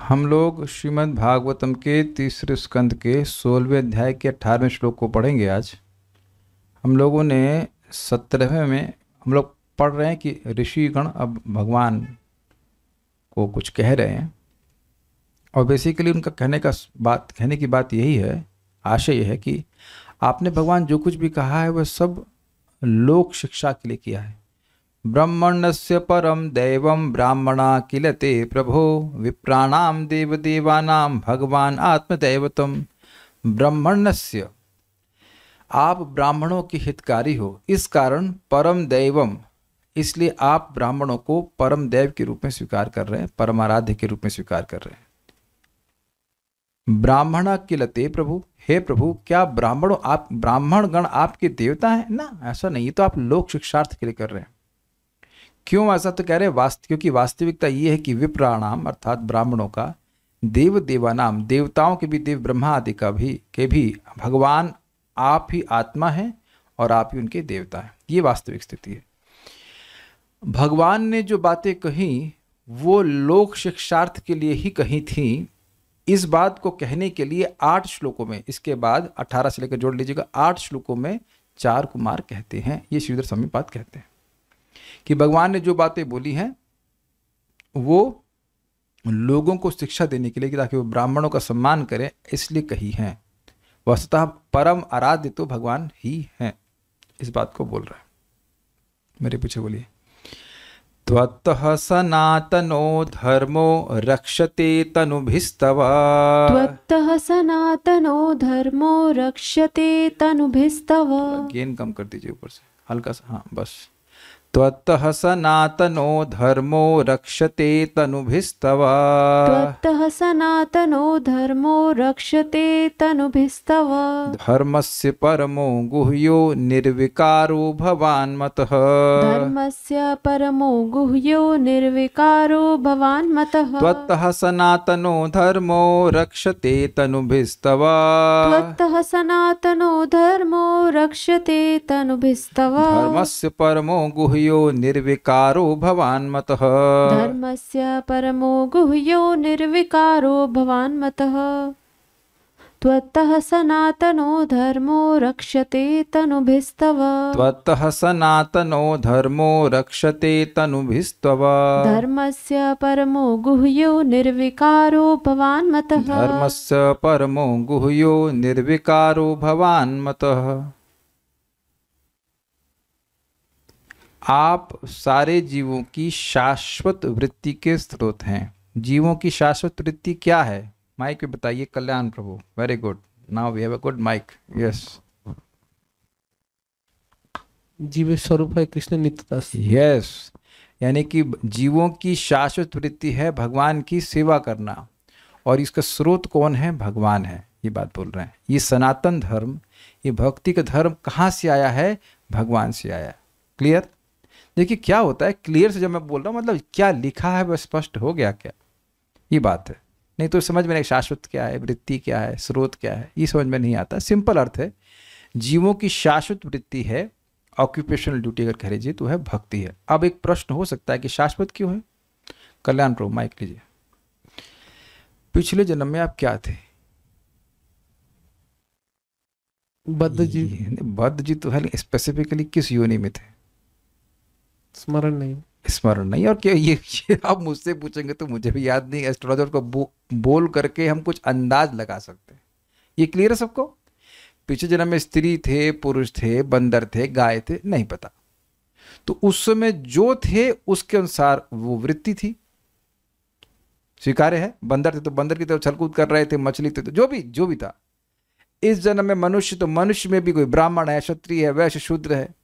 हम लोग श्रीमद् भागवतम के तीसरे स्कंद के 16वें अध्याय के 18वें श्लोक को पढ़ेंगे आज। हम लोगों ने 17वें में हम लोग पढ़ रहे हैं कि ऋषिगण अब भगवान को कुछ कह रहे हैं और बेसिकली उनका कहने की बात यही है, आशय यह है कि आपने भगवान जो कुछ भी कहा है वह सब लोक शिक्षा के लिए किया है। ब्रह्मण्यस्य परम दैवम ब्राह्मणा किल ते प्रभो विप्राणाम देवदेवानाम भगवान आत्मदैवतम। ब्रह्मण्यस्य, आप ब्राह्मणों के हितकारी हो, इस कारण परम दैवम, इसलिए आप ब्राह्मणों को परम देव के रूप में स्वीकार कर रहे हैं, परमाराध्य के रूप में स्वीकार कर रहे हैं। ब्राह्मणा किल ते प्रभु, हे प्रभु क्या ब्राह्मण गण आपके देवता हैं? ना, ऐसा नहीं, तो आप लोक शिक्षार्थ के लिए कर रहे हैं। क्यों ऐसा? तो कह रहे हैं क्योंकि वास्तविकता ये है कि विप्राणाम अर्थात ब्राह्मणों का, देव देवानाम देवताओं के भी, देव ब्रह्मा आदि का भी के भी भगवान आप ही आत्मा है और आप ही उनके देवता हैं। ये वास्तविक स्थिति है। भगवान ने जो बातें कही वो लोक शिक्षार्थ के लिए ही कही थी। इस बात को कहने के लिए 8 श्लोकों में, इसके बाद 18 से लेकर जोड़ लीजिएगा, 8 श्लोकों में 4 कुमार कहते हैं, ये श्रीधर स्वामी पाद कहते हैं कि भगवान ने जो बातें बोली हैं वो लोगों को शिक्षा देने के लिए, ताकि वो ब्राह्मणों का सम्मान करें, इसलिए कही हैं। वस्तुतः परम आराध्य तो भगवान ही हैं, इस बात को बोल रहा है। मेरे पीछे बोलिए। त्वत्तः सनातनो धर्मो रक्षते तनुभिस्तव। त्वत्तः सनातनो धर्मो रक्षते तनुभिस्तव। गेन कम कर दीजिए ऊपर से, हल्का सा, हाँ बस। त्वत्तः सनातनो धर्मो रक्षते तनुभिस्तव। त्वत्तः सनातनो धर्मो रक्षते तनुभिस्तव। धर्मस्य परमो गुह्यो निर्विकारो भवान् मतः। धर्मस्य परमो गुह्यो निर्विकारो भवान् मतः। त्वत्तः सनातनो धर्मो रक्षते तनुभिस्तव। त्वत्तः सनातनो धर्मो रक्षते तनुभिस्तव। धर्मस्य परमो गुह्यो निर्विकारो भवान् मतः। धर्मस्य परमो गुह्यो निर्विकारो भवान् मतः। त्वत्तः सनातनो धर्मो रक्षते तनुभिस्तव। त्वत्तः सनातनो धर्मो रक्षते तनुभिस्तव। धर्मस्य परमो गुह्यो निर्विकारो भवान् मतः। धर्मस्य परमो गुह्यो निर्विकारो भवान् मतः। आप सारे जीवों की शाश्वत वृत्ति के स्रोत हैं। जीवों की शाश्वत वृत्ति क्या है? माइक पे बताइए। Kalyan Prabhu, very good, now we have a good mic, yes. जीव स्वरूप है कृष्ण नित्यदास। यस, यानी कि जीवों की शाश्वत वृत्ति है भगवान की सेवा करना, और इसका स्रोत कौन है? भगवान है, ये बात बोल रहे हैं। ये सनातन धर्म, ये भक्ति का धर्म कहाँ से आया है? भगवान से आया। क्लियर? देखिए क्या होता है, क्लियर से जब मैं बोल रहा हूँ मतलब क्या लिखा है वह स्पष्ट हो गया क्या, ये बात है। नहीं तो समझ में नहीं, शाश्वत क्या है, वृत्ति क्या है, स्रोत क्या है, ये समझ में नहीं आता। सिंपल अर्थ है, जीवों की शाश्वत वृत्ति है, ऑक्यूपेशनल ड्यूटी अगर कह लीजिए तो है भक्ति है। अब एक प्रश्न हो सकता है कि शाश्वत क्यों है? कल्याण प्रभु माइक लीजिए। पिछले जन्म में आप क्या थे? बद्ध जीव। बद्ध जी तो है, स्पेसिफिकली किस योनि में थे? स्मरण नहीं। स्मरण नहीं। और क्या ये आप मुझसे पूछेंगे तो मुझे भी याद नहीं। एस्ट्रोलॉजर को बोल करके हम कुछ अंदाज लगा सकते हैं। ये क्लियर है सबको? पिछले जन्म में स्त्री थे, पुरुष थे, बंदर थे, गाय थे, नहीं पता। तो उस समय जो थे उसके अनुसार वो वृत्ति थी, स्वीकार्य है। बंदर थे तो बंदर की तरफ छलकूद कर रहे थे, मछली थे तो जो भी था। इस जन्म में मनुष्य, तो मनुष्य में भी कोई ब्राह्मण है, क्षत्रिय है, वैश्य, शूद्र है,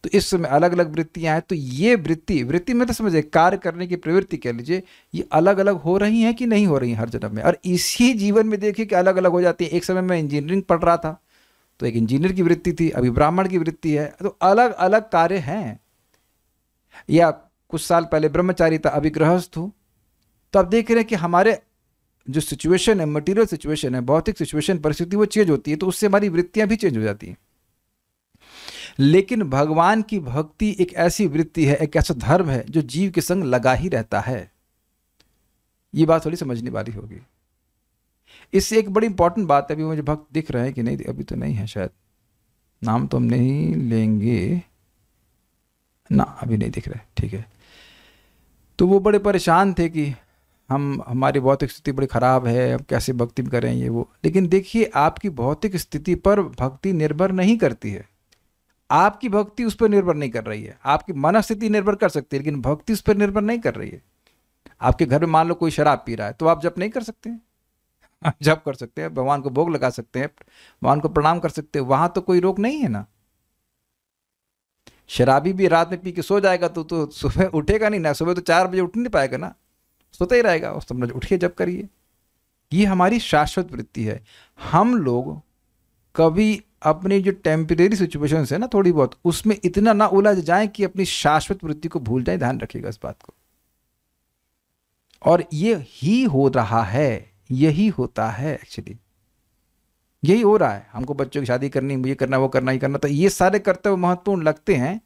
तो इस समय अलग अलग वृत्तियां हैं। तो ये वृत्ति में तो समझे कार्य करने की प्रवृत्ति कह लीजिए, ये अलग अलग हो रही हैं कि नहीं हो रही हैं हर जन्म में। और इसी जीवन में देखिए कि अलग अलग हो जाती है। एक समय में इंजीनियरिंग पढ़ रहा था तो एक इंजीनियर की वृत्ति थी, अभी ब्राह्मण की वृत्ति है, तो अलग अलग कार्य हैं। या कुछ साल पहले ब्रह्मचारी था, अभी गृहस्थ हूँ, तो आप देख रहे हैं कि हमारे जो सिचुएशन है, मटीरियल सिचुएशन है, भौतिक सिचुएशन, परिस्थिति, वो चेंज होती है, तो उससे हमारी वृत्तियां भी चेंज हो जाती हैं। लेकिन भगवान की भक्ति एक ऐसी वृत्ति है, एक ऐसा धर्म है जो जीव के संग लगा ही रहता है। ये बात थोड़ी समझने वाली होगी। इससे एक बड़ी इंपॉर्टेंट बात है, अभी मुझे भक्त दिख रहे हैं कि नहीं, अभी तो नहीं है शायद, नाम तो हम नहीं लेंगे ना, अभी नहीं दिख रहे, ठीक है। तो वो बड़े परेशान थे कि हमारी भौतिक स्थिति बड़ी खराब है, अब कैसे भक्ति करें ये वो। लेकिन देखिए, आपकी भौतिक स्थिति पर भक्ति निर्भर नहीं करती है, आपकी भक्ति उस पर निर्भर नहीं कर रही है। आपकी मनस्थिति निर्भर कर सकती है, लेकिन भक्ति उस पर निर्भर नहीं कर रही है। आपके घर में मान लो कोई शराब पी रहा है, तो आप जप नहीं कर सकते हैं? आप जप कर सकते हैं, भगवान को भोग लगा सकते हैं, भगवान को प्रणाम कर सकते हैं, वहां तो कोई रोक नहीं है ना। शराबी भी रात में पी के सो जाएगा तो सुबह उठेगा नहीं ना, सुबह तो 4 बजे उठ नहीं पाएगा ना, सोता ही रहेगा। उस समय उठिए जप करिए। ये हमारी शाश्वत वृत्ति है। हम लोग कभी अपनी जो टेम्परेरी सिचुएशन है ना, थोड़ी बहुत, उसमें इतना ना उलझ जाएं कि अपनी शाश्वत वृत्ति को भूल जाएं। ध्यान रखिएगा इस बात को। और ये ही हो रहा है, यही होता है, एक्चुअली यही हो रहा है। हमको बच्चों की शादी करनी, ये करना, वो करना, ये करना, तो ये सारे कर्तव्य महत्वपूर्ण लगते हैं,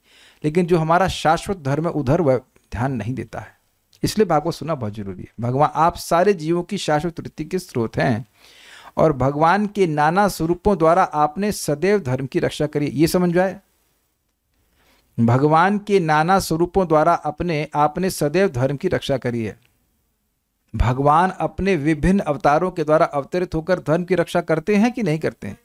लेकिन जो हमारा शाश्वत धर्म है उधर वह ध्यान नहीं देता है। इसलिए भागवत सुनना बहुत जरूरी है। भगवान आप सारे जीवों की शाश्वत वृत्ति के स्रोत हैं, और भगवान के नाना स्वरूपों द्वारा आपने सदैव धर्म की रक्षा करी। ये समझ आए? भगवान के नाना स्वरूपों द्वारा आपने सदैव धर्म की रक्षा करी है। भगवान अपने विभिन्न अवतारों के द्वारा अवतरित होकर धर्म की रक्षा करते हैं कि नहीं करते हैं?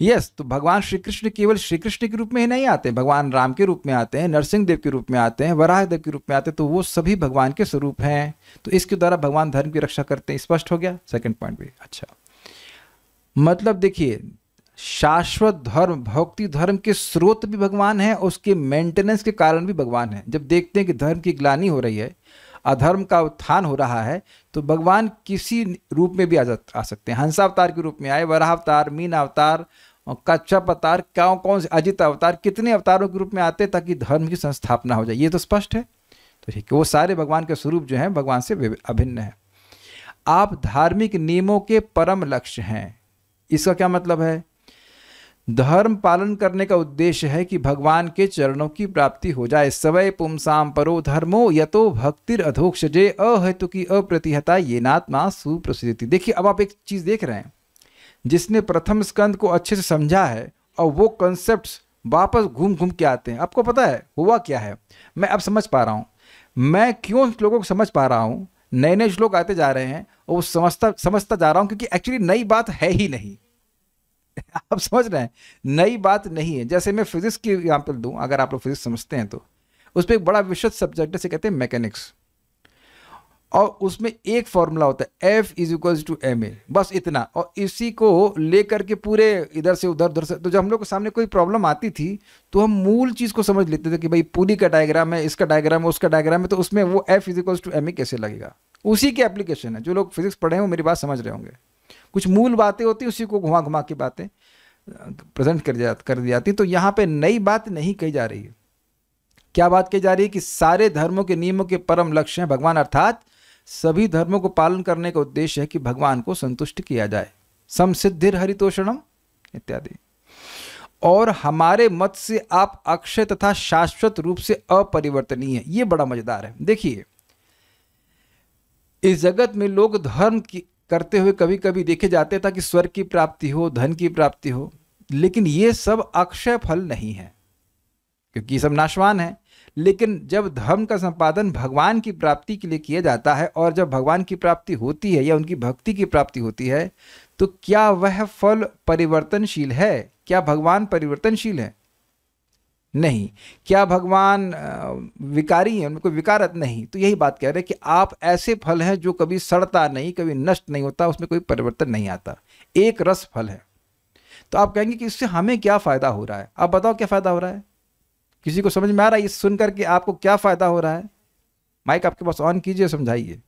यस। तो भगवान श्री कृष्ण केवल श्री कृष्ण के रूप में ही नहीं आते, भगवान राम के रूप में आते हैं, नरसिंह देव के रूप में आते हैं, वराह देव के रूप में आते हैं, तो वो सभी भगवान के स्वरूप हैं। तो इसके द्वारा भगवान धर्म की रक्षा करते हैं। स्पष्ट हो गया? सेकंड पॉइंट भी अच्छा। मतलब देखिए, शाश्वत धर्म, भक्ति धर्म के स्रोत भी भगवान है, उसके मेंटेनेंस के कारण भी भगवान है। जब देखते हैं कि धर्म की ग्लानि हो रही है, अधर्म का उत्थान हो रहा है, तो भगवान किसी रूप में भी आ सकते हैं। हंसावतार के रूप में आए, वराह अवतार, मीन अवतार, कच्छप अवतार, कौन से अजित अवतार, कितने अवतारों के रूप में आते हैं ताकि धर्म की संस्थापना हो जाए। ये तो स्पष्ट है। तो ठीक है, वो सारे भगवान के स्वरूप जो हैं भगवान से अभिन्न है। आप धार्मिक नियमों के परम लक्ष्य हैं। इसका क्या मतलब है? धर्म पालन करने का उद्देश्य है कि भगवान के चरणों की प्राप्ति हो जाए। सवै पुंसाम परो धर्मो यतो भक्तिर अधोक्षजे अहेतु की अप्रतिहता ये नात्मा सुप्रसिद्धि। देखिए, अब आप एक चीज देख रहे हैं, जिसने प्रथम स्कंद को अच्छे से समझा है और वो कॉन्सेप्ट्स वापस घूम घूम के आते हैं। आपको पता है हुआ क्या है? मैं अब समझ पा रहा हूं, मैं क्यों श्लोकों को समझ पा रहा हूं। नए नए श्लोक आते जा रहे हैं और समझता जा रहा हूं, क्योंकि एक्चुअली नई बात है ही नहीं। आप समझ रहे हैं, नई बात नहीं है। जैसे मैं फिजिक्स की एग्जाम्पल दूं, अगर आप लोग फिजिक्स समझते हैं तो उस पर एक बड़ा विशद सब्जेक्ट है, से कहते हैं मैकेनिक्स, और उसमें एक फॉर्मूला होता है F = ma, बस इतना। और इसी को लेकर के पूरे इधर से उधर से, तो जब हम लोग के सामने कोई प्रॉब्लम आती थी तो हम मूल चीज को समझ लेते थे कि भाई पूरी का डायग्राम है, इसका डायग्राम है, उसका डायग्राम है, तो उसमें वो F = ma कैसे लगेगा। उसी की एप्लीकेशन है। जो लोग फिजिक्स पढ़े हैं वो मेरी बात समझ रहे होंगे। कुछ मूल बातें होती हैं, उसी को घुमा घुमा के बातें प्रेजेंट कर दी जाती। तो यहाँ पे नई बात नहीं कही जा रही है। क्या बात कही जा रही है? कि सारे धर्मों के नियमों के परम लक्ष्य हैं भगवान, अर्थात सभी धर्मों को पालन करने का उद्देश्य है कि भगवान को संतुष्ट किया जाए। समसिद्धिर हरितोषणम इत्यादि। और हमारे मत से आप अक्षय तथा शाश्वत रूप से अपरिवर्तनीय है। ये बड़ा मजेदार है। देखिए, इस जगत में लोग धर्म की करते हुए कभी कभी देखे जाते ताकि स्वर्ग की प्राप्ति हो, धन की प्राप्ति हो, लेकिन ये सब अक्षय फल नहीं है, क्योंकि ये सब नाशवान है। लेकिन जब धर्म का संपादन भगवान की प्राप्ति के लिए किया जाता है, और जब भगवान की प्राप्ति होती है या उनकी भक्ति की प्राप्ति होती है, तो क्या वह फल परिवर्तनशील है? क्या भगवान परिवर्तनशील है? नहीं। क्या भगवान विकारी है? उनमें कोई विकारत नहीं। तो यही बात कह रहे हैं कि आप ऐसे फल हैं जो कभी सड़ता नहीं, कभी नष्ट नहीं होता, उसमें कोई परिवर्तन नहीं आता, एक रस फल है। तो आप कहेंगे कि इससे हमें क्या फायदा हो रहा है? आप बताओ क्या फायदा हो रहा है? किसी को समझ में आ रहा है ये सुन करके आपको क्या फायदा हो रहा है? माइक आपके पास ऑन कीजिए, समझाइए।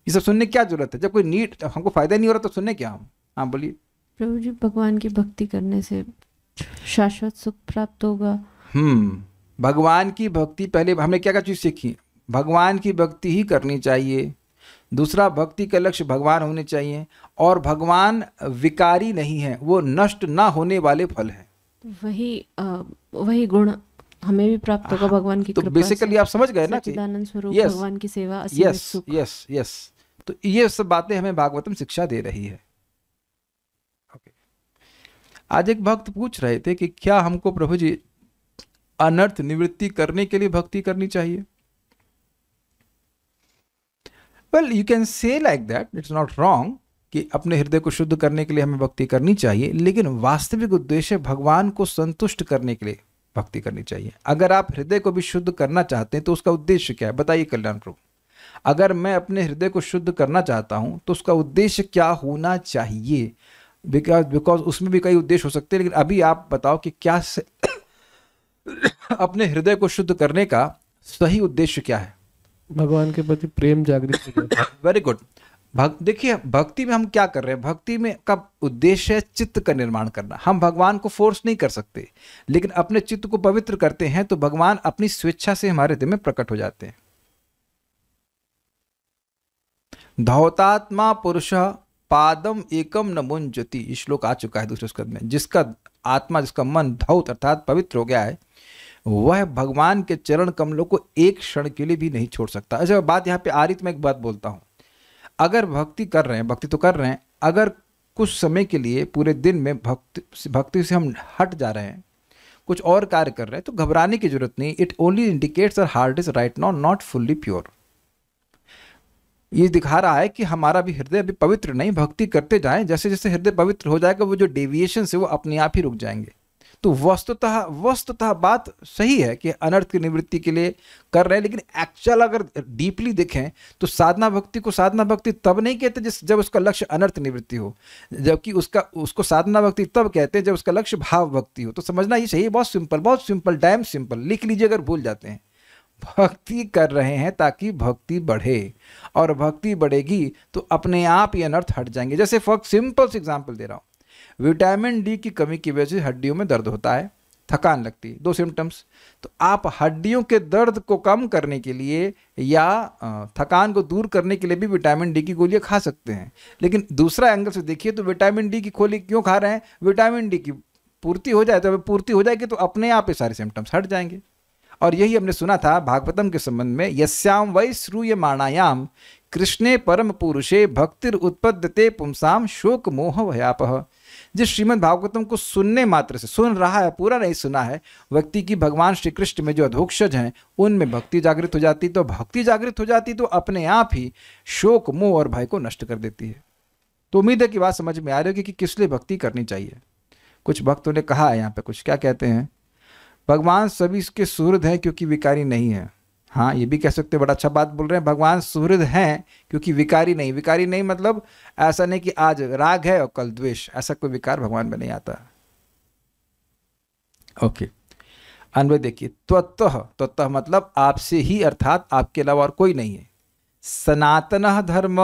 ये सब सुनने क्या जरूरत है? जब कोई नीड हमको फायदा नहीं हो रहा तो सुनने क्या हम? हाँ बोलिए। प्रभु जी, भगवान की भक्ति करने से शाश्वत सुख प्राप्त होगा। भगवान की भक्ति, पहले हमने क्या क्या चीज सीखी? भगवान की भक्ति ही करनी चाहिए। दूसरा, भक्ति का लक्ष्य भगवान होने चाहिए, और भगवान विकारी नहीं है, वो नष्ट ना होने वाले फल है। वही गुण हमें भी प्राप्त होगा भगवान की तो कृपा बेसिकली से। आप समझ गए ना कि सच्चिदानंद स्वरूप यस भगवान की सेवा असीमित यस सुख। यस यस, तो ये सब बातें हमें भागवतम शिक्षा दे रही है। ओके, आज एक भक्त पूछ रहे थे कि क्या हमको प्रभु जी अनर्थ निवृत्ति करने के लिए भक्ति करनी चाहिए? Well, you can say like that, it's not wrong कि अपने हृदय को शुद्ध करने के लिए हमें भक्ति करनी चाहिए, लेकिन वास्तविक उद्देश्य भगवान को संतुष्ट करने के लिए भक्ति करनी चाहिए। अगर आप हृदय को भी शुद्ध करना चाहते हैं तो उसका उद्देश्य क्या है, बताइए कल्याण प्रभु। अगर मैं अपने हृदय को शुद्ध करना चाहता हूं तो उसका उद्देश्य क्या होना चाहिए? बिकॉज उसमें भी कई उद्देश्य हो सकते हैं, लेकिन अभी आप बताओ कि क्या से अपने हृदय को शुद्ध करने का सही उद्देश्य क्या है? भगवान के प्रति प्रेम जागृत हो जाए। Very good. देखिए, भक्ति में हम क्या कर रहे हैं? भक्ति में का उद्देश्य है चित्त का निर्माण करना। हम भगवान को फोर्स नहीं कर सकते, लेकिन अपने चित्त को पवित्र करते हैं तो भगवान अपनी स्वेच्छा से हमारे हृदय में प्रकट हो जाते हैं। धौतात्मा पुरुष पादम एकम न मुंजति, श्लोक आ चुका है दूसरे स्कंद में। जिसका आत्मा, जिसका मन धौत अर्थात पवित्र हो गया है, वह भगवान के चरण कमलों को एक क्षण के लिए भी नहीं छोड़ सकता। अच्छा, बात यहाँ पे आ रही, तो मैं एक बात बोलता हूँ। अगर भक्ति कर रहे हैं, भक्ति तो कर रहे हैं, अगर कुछ समय के लिए पूरे दिन में भक्ति से हम हट जा रहे हैं, कुछ और कार्य कर रहे हैं, तो घबराने की जरूरत नहीं। It only indicates our heart is right now not fully pure. ये दिखा रहा है कि हमारा भी हृदय अभी पवित्र नहीं। भक्ति करते जाएं, जैसे जैसे हृदय पवित्र हो जाएगा वो जो डेविएशन है वो अपने आप ही रुक जाएंगे। तो वस्तुतः बात सही है कि अनर्थ की निवृत्ति के लिए कर रहे हैं, लेकिन एक्चुअल अगर डीपली देखें तो साधना भक्ति को साधना भक्ति तब नहीं कहते जब उसका लक्ष्य अनर्थ निवृत्ति हो, जबकि उसको साधना भक्ति तब कहते हैं जब उसका लक्ष्य भाव भक्ति हो। तो समझना ये चाहिए, बहुत सिंपल, डैम सिंपल। लिख लीजिए अगर भूल जाते हैं। भक्ति कर रहे हैं ताकि भक्ति बढ़े, और भक्ति बढ़ेगी तो अपने आप ही अनर्थ हट जाएंगे। जैसे फॉर सिंपल से एग्जांपल दे रहा हूँ, विटामिन डी की कमी की वजह से हड्डियों में दर्द होता है, थकान लगती है, 2 सिम्टम्स। तो आप हड्डियों के दर्द को कम करने के लिए या थकान को दूर करने के लिए भी विटामिन डी की गोलियां खा सकते हैं। लेकिन दूसरा एंगल से देखिए तो विटामिन डी की गोली क्यों खा रहे हैं? विटामिन डी की पूर्ति हो जाए, तो पूर्ति हो जाएगी तो अपने आप ये सारे सिम्टम्स हट जाएंगे। और यही हमने सुना था भागवतम के संबंध में, यस्याम वै श्रूयमाणायाम कृष्णे परम पुरुषे भक्तिर उत्पद्यते पुंसाम शोक मोह भयापह। जिस श्रीमद् भागवतम को सुनने मात्र से, सुन रहा है, पूरा नहीं सुना है, व्यक्ति की भगवान श्री कृष्ण में जो अधोक्षज हैं उनमें भक्ति जागृत हो जाती। तो भक्ति जागृत हो जाती तो अपने आप ही शोक मोह और भय को नष्ट कर देती है। तो उम्मीद है कि बात समझ में आ रही होगी कि किस लिए भक्ति करनी चाहिए। कुछ भक्तों ने कहा है यहाँ पे, कुछ क्या कहते हैं, भगवान सभी के सुहृद हैं क्योंकि विकारी नहीं है। हाँ, ये भी कह सकते हैं, बड़ा अच्छा बात बोल रहे हैं, भगवान सुहृद हैं क्योंकि विकारी नहीं। विकारी नहीं मतलब ऐसा नहीं कि आज राग है और कल द्वेष, ऐसा कोई विकार भगवान में नहीं आता। ओके, अन्वय देखिए, त्वत्तः मतलब आपसे ही, अर्थात आपके अलावा और कोई नहीं है। सनातन धर्म,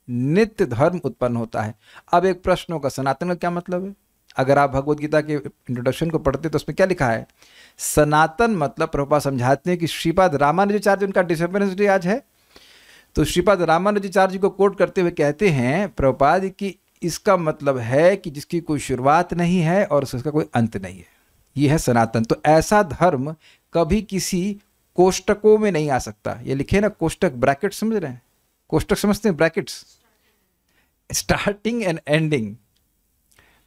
नित्य धर्म उत्पन्न होता है। अब एक प्रश्न होगा, सनातन का क्या मतलब है? अगर आप भगवद गीता के इंट्रोडक्शन को पढ़ते तो उसमें क्या लिखा है? सनातन मतलब प्रभुपाद समझाते हैं कि श्रीपाद रामानुजाचार्य, उनका डिसअपियरेंस डे आज है, तो श्रीपाद रामानुजाचार्य जी को कोट करते हुए कहते हैं प्रभुपाद कि इसका मतलब है कि जिसकी कोई शुरुआत नहीं है और उसका कोई अंत नहीं है, ये है सनातन। तो ऐसा धर्म कभी किसी कोष्टकों में नहीं आ सकता। ये लिखे ना कोष्टक, ब्रैकेट समझ रहे हैं? कोष्टक समझते हैं, ब्रैकेट्स, स्टार्टिंग एंड एंडिंग।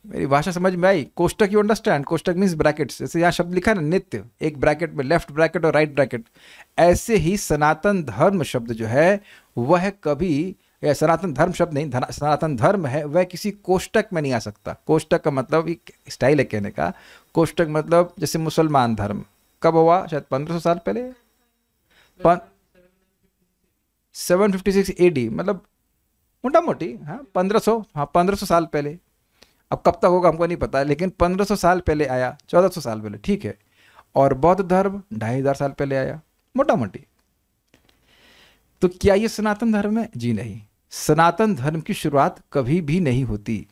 मेरी भाषा समझ में आई? कोष्टक, यू अंडरस्टैंड? कोष्टक मीन्स ब्रैकेट्स। जैसे यहाँ शब्द लिखा है ना नित्य, एक ब्रैकेट में लेफ्ट ब्रैकेट और राइट ब्रैकेट, ऐसे ही सनातन धर्म शब्द जो है वह कभी, या सनातन धर्म शब्द नहीं, सनातन धर्म है, वह किसी कोष्टक में नहीं आ सकता। कोष्टक का मतलब एक स्टाइल है कहने का। कोष्टक मतलब जैसे मुसलमान धर्म कब हुआ? शायद 1500 साल पहले, 756 AD, मतलब मोटा मोटी, हाँ 1500 साल पहले। अब कब तक होगा हमको नहीं पता, लेकिन 1500 साल पहले आया, 1400 साल पहले, ठीक है। और बौद्ध धर्म 2500 साल पहले आया, मोटा मोटी। तो क्या ये सनातन धर्म है? जी नहीं। सनातन धर्म की शुरुआत कभी भी नहीं होती,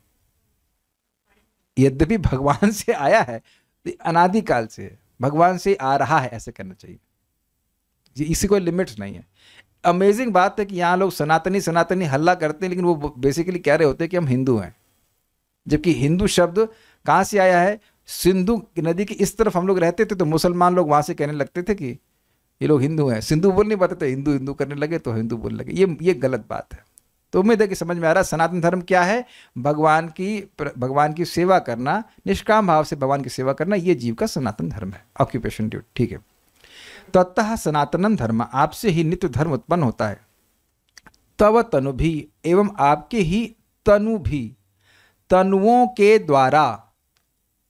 यद्यपि भगवान से आया है, अनादिकाल से भगवान से आ रहा है, ऐसे करना चाहिए जी, इसी कोई लिमिट्स नहीं है। अमेजिंग बात है कि यहाँ लोग सनातनी सनातनी हल्ला करते हैं, लेकिन वो बेसिकली कह रहे होते हैं कि हम हिंदू हैं, जबकि हिंदू शब्द कहाँ से आया है? सिंधु नदी के इस तरफ हम लोग रहते थे तो मुसलमान लोग वहां से कहने लगते थे कि ये लोग हिंदू हैं, सिंधु बोल नहीं पाते थे, हिंदू हिंदू करने लगे तो हिंदू बोलने लगे। ये गलत बात है। तो उम्मीद है कि समझ में आ रहा है सनातन धर्म क्या है। भगवान की सेवा करना, निष्काम भाव से भगवान की सेवा करना, ये जीव का सनातन धर्म है, ऑक्यूपेशन ड्यूटी। ठीक है, तो अतः सनातनम धर्म, आपसे ही नित्य धर्म उत्पन्न होता है। तव तनु भी, एवं आपके ही तनु भी, तनुओं के द्वारा,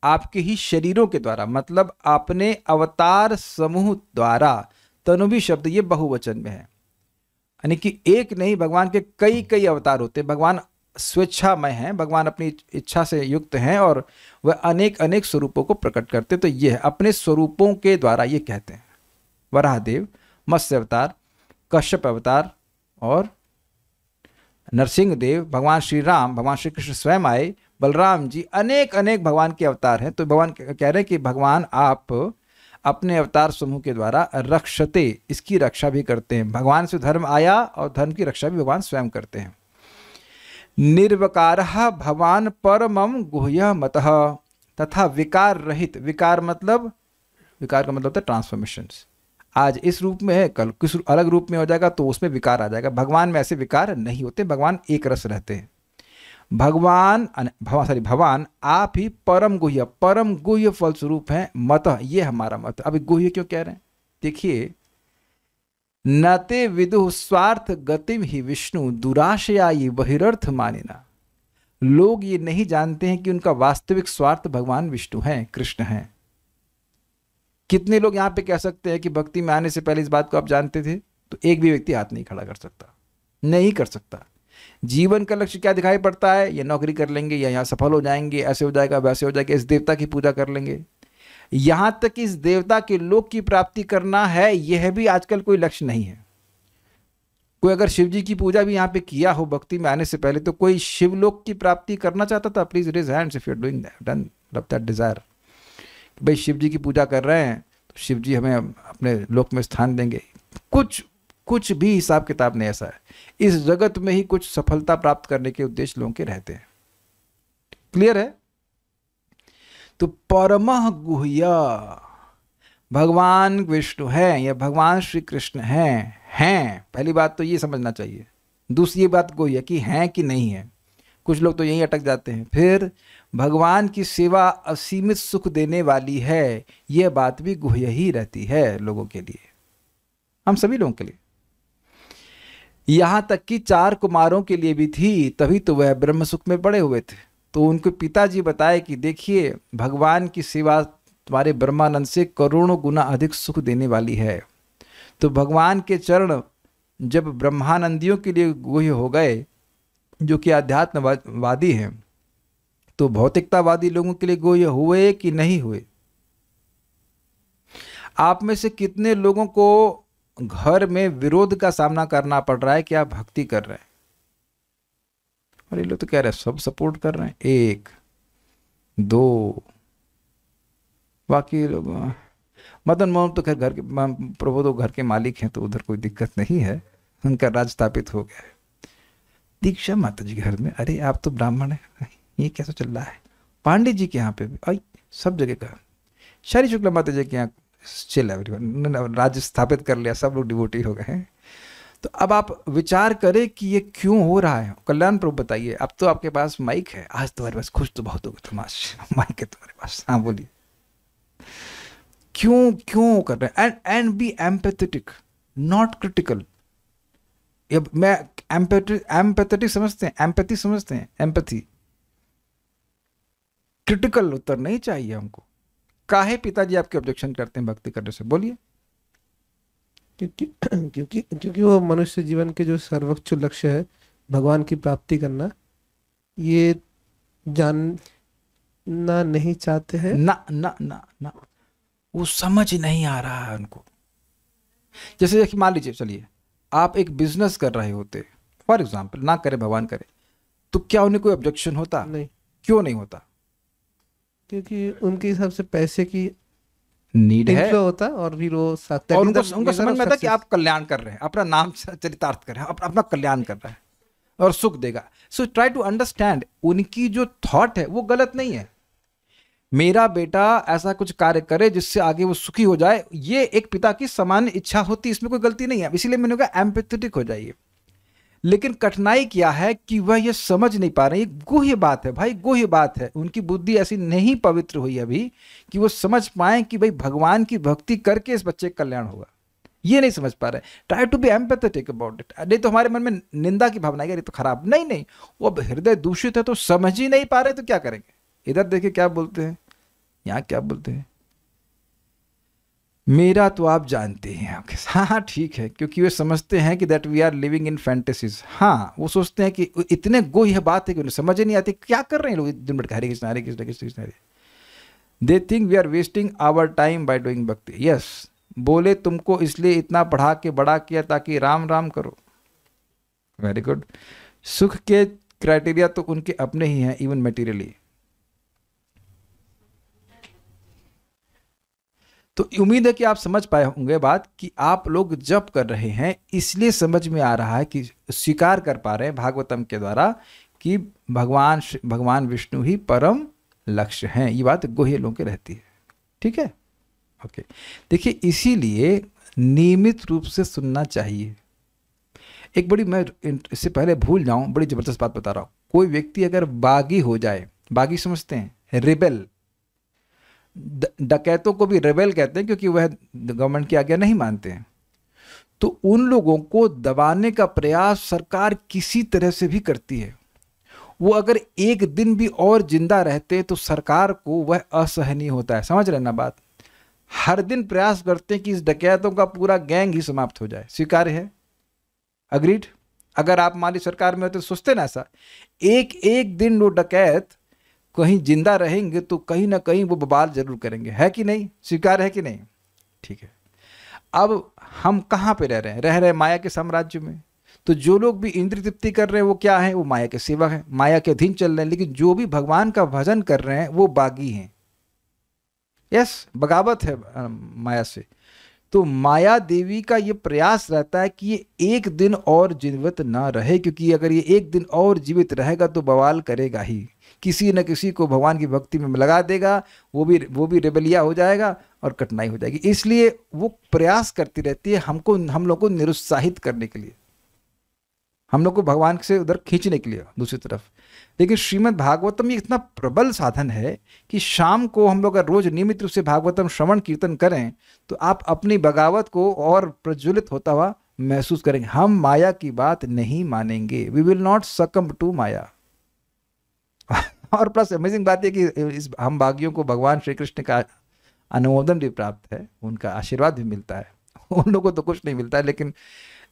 आपके ही शरीरों के द्वारा, मतलब अपने अवतार समूह द्वारा। तनु भी शब्द ये बहुवचन में है, यानी कि एक नहीं, भगवान के कई कई अवतार होते हैं। भगवान स्वेच्छामय हैं, भगवान अपनी इच्छा से युक्त हैं और वह अनेक अनेक स्वरूपों को प्रकट करते। तो ये अपने स्वरूपों के द्वारा ये कहते हैं। वराहदेव, मत्स्य अवतार, कश्यप अवतार और नरसिंह देव, भगवान श्री राम, भगवान श्री कृष्ण स्वयं आए, बलराम जी, अनेक अनेक भगवान के अवतार हैं। तो भगवान कह रहे हैं कि भगवान आप अपने अवतार समूह के द्वारा रक्षते, इसकी रक्षा भी करते हैं। भगवान से धर्म आया और धर्म की रक्षा भी भगवान स्वयं करते हैं। निर्वकारः भगवान परमं गुह्य मतः, तथा विकार रहित, विकार का मतलब होता है ट्रांसफॉर्मेशंस। आज इस रूप में है, कल किस अलग रूप में हो जाएगा तो उसमें विकार आ जाएगा। भगवान में ऐसे विकार नहीं होते, भगवान एक रस रहते हैं। भगवान आप ही परम गुह्य फलस्वरूप हैं। मत, ये हमारा मत। अभी गुह्य क्यों कह रहे हैं? देखिए, नते विदुः स्वार्थ गतिम ही विष्णु दुराशया ये बहिरर्थ मानिना। लोग ये नहीं जानते हैं कि उनका वास्तविक स्वार्थ भगवान विष्णु हैं, कृष्ण हैं। कितने लोग यहाँ पे कह सकते हैं कि भक्ति में आने से पहले इस बात को आप जानते थे? तो एक भी व्यक्ति हाथ नहीं खड़ा कर सकता, नहीं कर सकता। जीवन का लक्ष्य क्या दिखाई पड़ता है? ये नौकरी कर लेंगे, या यहाँ सफल हो जाएंगे, ऐसे हो जाएगा, वैसे हो जाएगा, इस देवता की पूजा कर लेंगे। यहाँ तक इस देवता के लोक की प्राप्ति करना है, यह भी आजकल कोई लक्ष्य नहीं है। कोई अगर शिव जी की पूजा भी यहाँ पे किया हो भक्ति में आने से पहले, तो कोई शिवलोक की प्राप्ति करना चाहता था? Please raise hands if you are doing that, done that desire. भाई शिव जी की पूजा कर रहे हैं तो शिव जी हमें अपने लोक में स्थान देंगे। कुछ भी हिसाब किताब नहीं ऐसा है। इस जगत में ही कुछ सफलता प्राप्त करने के उद्देश्य लोगों के रहते हैं। क्लियर है? तो परमः गुह्य भगवान विष्णु है या भगवान श्री कृष्ण हैं। पहली बात तो ये समझना चाहिए। दूसरी बात गुह्य कि हैं कि नहीं है। कुछ लोग तो यहीं अटक जाते हैं। फिर भगवान की सेवा असीमित सुख देने वाली है, यह बात भी गुह्य ही रहती है लोगों के लिए, हम सभी लोगों के लिए। यहां तक कि 4 कुमारों के लिए भी थी, तभी तो वह ब्रह्म सुख में पड़े हुए थे। तो उनके पिताजी बताए कि देखिए, भगवान की सेवा तुम्हारे ब्रह्मानंद से करोड़ों गुना अधिक सुख देने वाली है। तो भगवान के चरण जब ब्रह्मानंदियों के लिए गुह्य हो गए, जो कि आध्यात्मवादी हैं, तो भौतिकतावादी लोगों के लिए गुह्य हुए कि नहीं हुए? आप में से कितने लोगों को घर में विरोध का सामना करना पड़ रहा है कि आप भक्ति कर रहे हैं? और ये लोग तो कह रहे हैं सब सपोर्ट कर रहे हैं। 1 2 बाकी लोग, मदन मोहन तो खैर घर के प्रभु तो घर के मालिक हैं, तो उधर कोई दिक्कत नहीं है, उनका राज स्थापित हो गया है। दीक्षा माता जी के घर में, अरे आप तो ब्राह्मण है, ये कैसा चल रहा है? पांडे जी के यहाँ पे भी, आई सब जगह का। शारी शुक्ला माता जी के यहाँ चिल एवरीवन, राज्य स्थापित कर लिया, सब लोग डिवोटी हो गए हैं। तो अब आप विचार करें कि ये क्यों हो रहा है। कल्याण प्रभु बताइए, अब तो आपके पास माइक है, आज तुम्हारे पास खुश तो बहुत होगा तुम, आज माइक है तुम्हारे पास, हाँ बोलिए। क्यों कर रहे हैं? And be empathetic, not critical. मैं एम्पैथेटिक समझते हैं, एम्पैथी समझते हैं, एम्पैथी। क्रिटिकल उत्तर नहीं चाहिए हमको। काहे पिताजी आपके ऑब्जेक्शन करते हैं भक्ति करने से? बोलिए। क्योंकि वो मनुष्य जीवन के जो सर्वोच्च लक्ष्य है भगवान की प्राप्ति करना, ये जानना नहीं चाहते हैं। ना वो समझ नहीं आ रहा है उनको। जैसे देखिए, मान लीजिए, चलिए आप एक बिजनेस कर रहे होते, फॉर एग्जाम्पल, ना करे भगवान करे, तो क्या उन्हें कोई ऑब्जेक्शन होता? नहीं। क्यों नहीं होता? क्योंकि उनके हिसाब से पैसे की नीड है होता, और फिर वो और उनको समझ में आता कि आप कल्याण कर रहे हैं, अपना नाम चरितार्थ कर रहे हैं, अपना कल्याण कर रहे हैं और सुख देगा। सो ट्राई टू अंडरस्टैंड, उनकी जो थॉट है वो गलत नहीं है। मेरा बेटा ऐसा कुछ कार्य करे जिससे आगे वो सुखी हो जाए, ये एक पिता की सामान्य इच्छा होती है, इसमें कोई गलती नहीं है, इसीलिए मैंने कहा एम्पैथेटिक हो जाइए। लेकिन कठिनाई क्या है कि वह ये समझ नहीं पा रहे। ये गुह्य बात है भाई, गुह्य बात है। उनकी बुद्धि ऐसी नहीं पवित्र हुई अभी कि वो समझ पाए कि भाई भगवान की भक्ति करके इस बच्चे का कल्याण होगा, ये नहीं समझ पा रहे। Try to be empathetic about it. नहीं तो हमारे मन में निंदा की भावना है, ये तो खराब, नहीं नहीं, वो अब हृदय दूषित है तो समझ ही नहीं पा रहे, तो क्या करेंगे। इधर देखिए क्या बोलते हैं, यहाँ क्या बोलते हैं, मेरा तो आप जानते हैं। हाँ ठीक है, क्योंकि वे समझते हैं कि that we are living in fantasies. हाँ, वो सोचते हैं कि इतने गोह्य बात है कि उन्हें समझ ही नहीं आती क्या कर रहे हैं लोग दिन भर, Hare Krishna Hare Krishna Hare Krishna Hare. They think we are wasting our time by doing bhakti. Yes, बोले तुमको इसलिए इतना पढ़ा के बड़ा किया ताकि राम राम करो। Very good. सुख के क्राइटेरिया तो उनके अपने ही हैं, इवन मटेरियली। तो उम्मीद है कि आप समझ पाए होंगे बात, कि आप लोग जप कर रहे हैं इसलिए समझ में आ रहा है, कि स्वीकार कर पा रहे हैं भागवतम के द्वारा कि भगवान विष्णु ही परम लक्ष्य हैं। ये बात गुह्य लोगों के रहती है, ठीक है, ओके। देखिए, इसीलिए नियमित रूप से सुनना चाहिए। एक बड़ी, मैं इससे पहले भूल जाऊं, बड़ी जबरदस्त बात बता रहा हूं। कोई व्यक्ति अगर बागी हो जाए, बागी समझते हैं, रिबेल, डकैतों को भी रेबेल कहते हैं क्योंकि वह गवर्नमेंट की आज्ञा नहीं मानते हैं। तो उन लोगों को दबाने का प्रयास सरकार किसी तरह से भी करती है। वो अगर एक दिन भी और जिंदा रहते तो सरकार को वह असहनीय होता है। समझ रहे ना बात। हर दिन प्रयास करते हैं कि इस डकैतों का पूरा गैंग ही समाप्त हो जाए। स्वीकार्य है, अग्रीड। अगर आप मान ली सरकार में होते तो सोचते ना ऐसा। एक एक दिन वो डकैत कहीं जिंदा रहेंगे तो कहीं ना कहीं वो बवाल जरूर करेंगे, है कि नहीं, स्वीकार है कि नहीं, ठीक है। अब हम कहाँ पे रह रहे हैं, रह रहे हैं माया के साम्राज्य में। तो जो लोग भी इंद्रिय तृप्ति कर रहे हैं वो क्या है, वो माया के सेवक हैं, माया के अधीन चल रहे हैं। लेकिन जो भी भगवान का भजन कर रहे हैं वो बागी हैं। यस, बगावत है माया से। तो माया देवी का ये प्रयास रहता है कि ये एक दिन और जीवित ना रहे, क्योंकि अगर ये एक दिन और जीवित रहेगा तो बवाल करेगा ही, किसी न किसी को भगवान की भक्ति में लगा देगा, वो भी रेबलिया हो जाएगा और कठिनाई हो जाएगी। इसलिए वो प्रयास करती रहती है हम लोग को निरुत्साहित करने के लिए, हम लोग को भगवान से उधर खींचने के लिए दूसरी तरफ। लेकिन श्रीमद् भागवतम ये इतना प्रबल साधन है कि शाम को हम लोग अगर रोज नियमित रूप से भागवतम श्रवण कीर्तन करें तो आप अपनी बगावत को और प्रज्वलित होता हुआ महसूस करेंगे। हम माया की बात नहीं मानेंगे, we will not succumb to maya. और प्लस अमेजिंग बात है कि इस हम बागियों को भगवान श्री कृष्ण का अनुमोदन भी प्राप्त है, उनका आशीर्वाद भी मिलता है। उन लोगों को तो कुछ नहीं मिलता है, लेकिन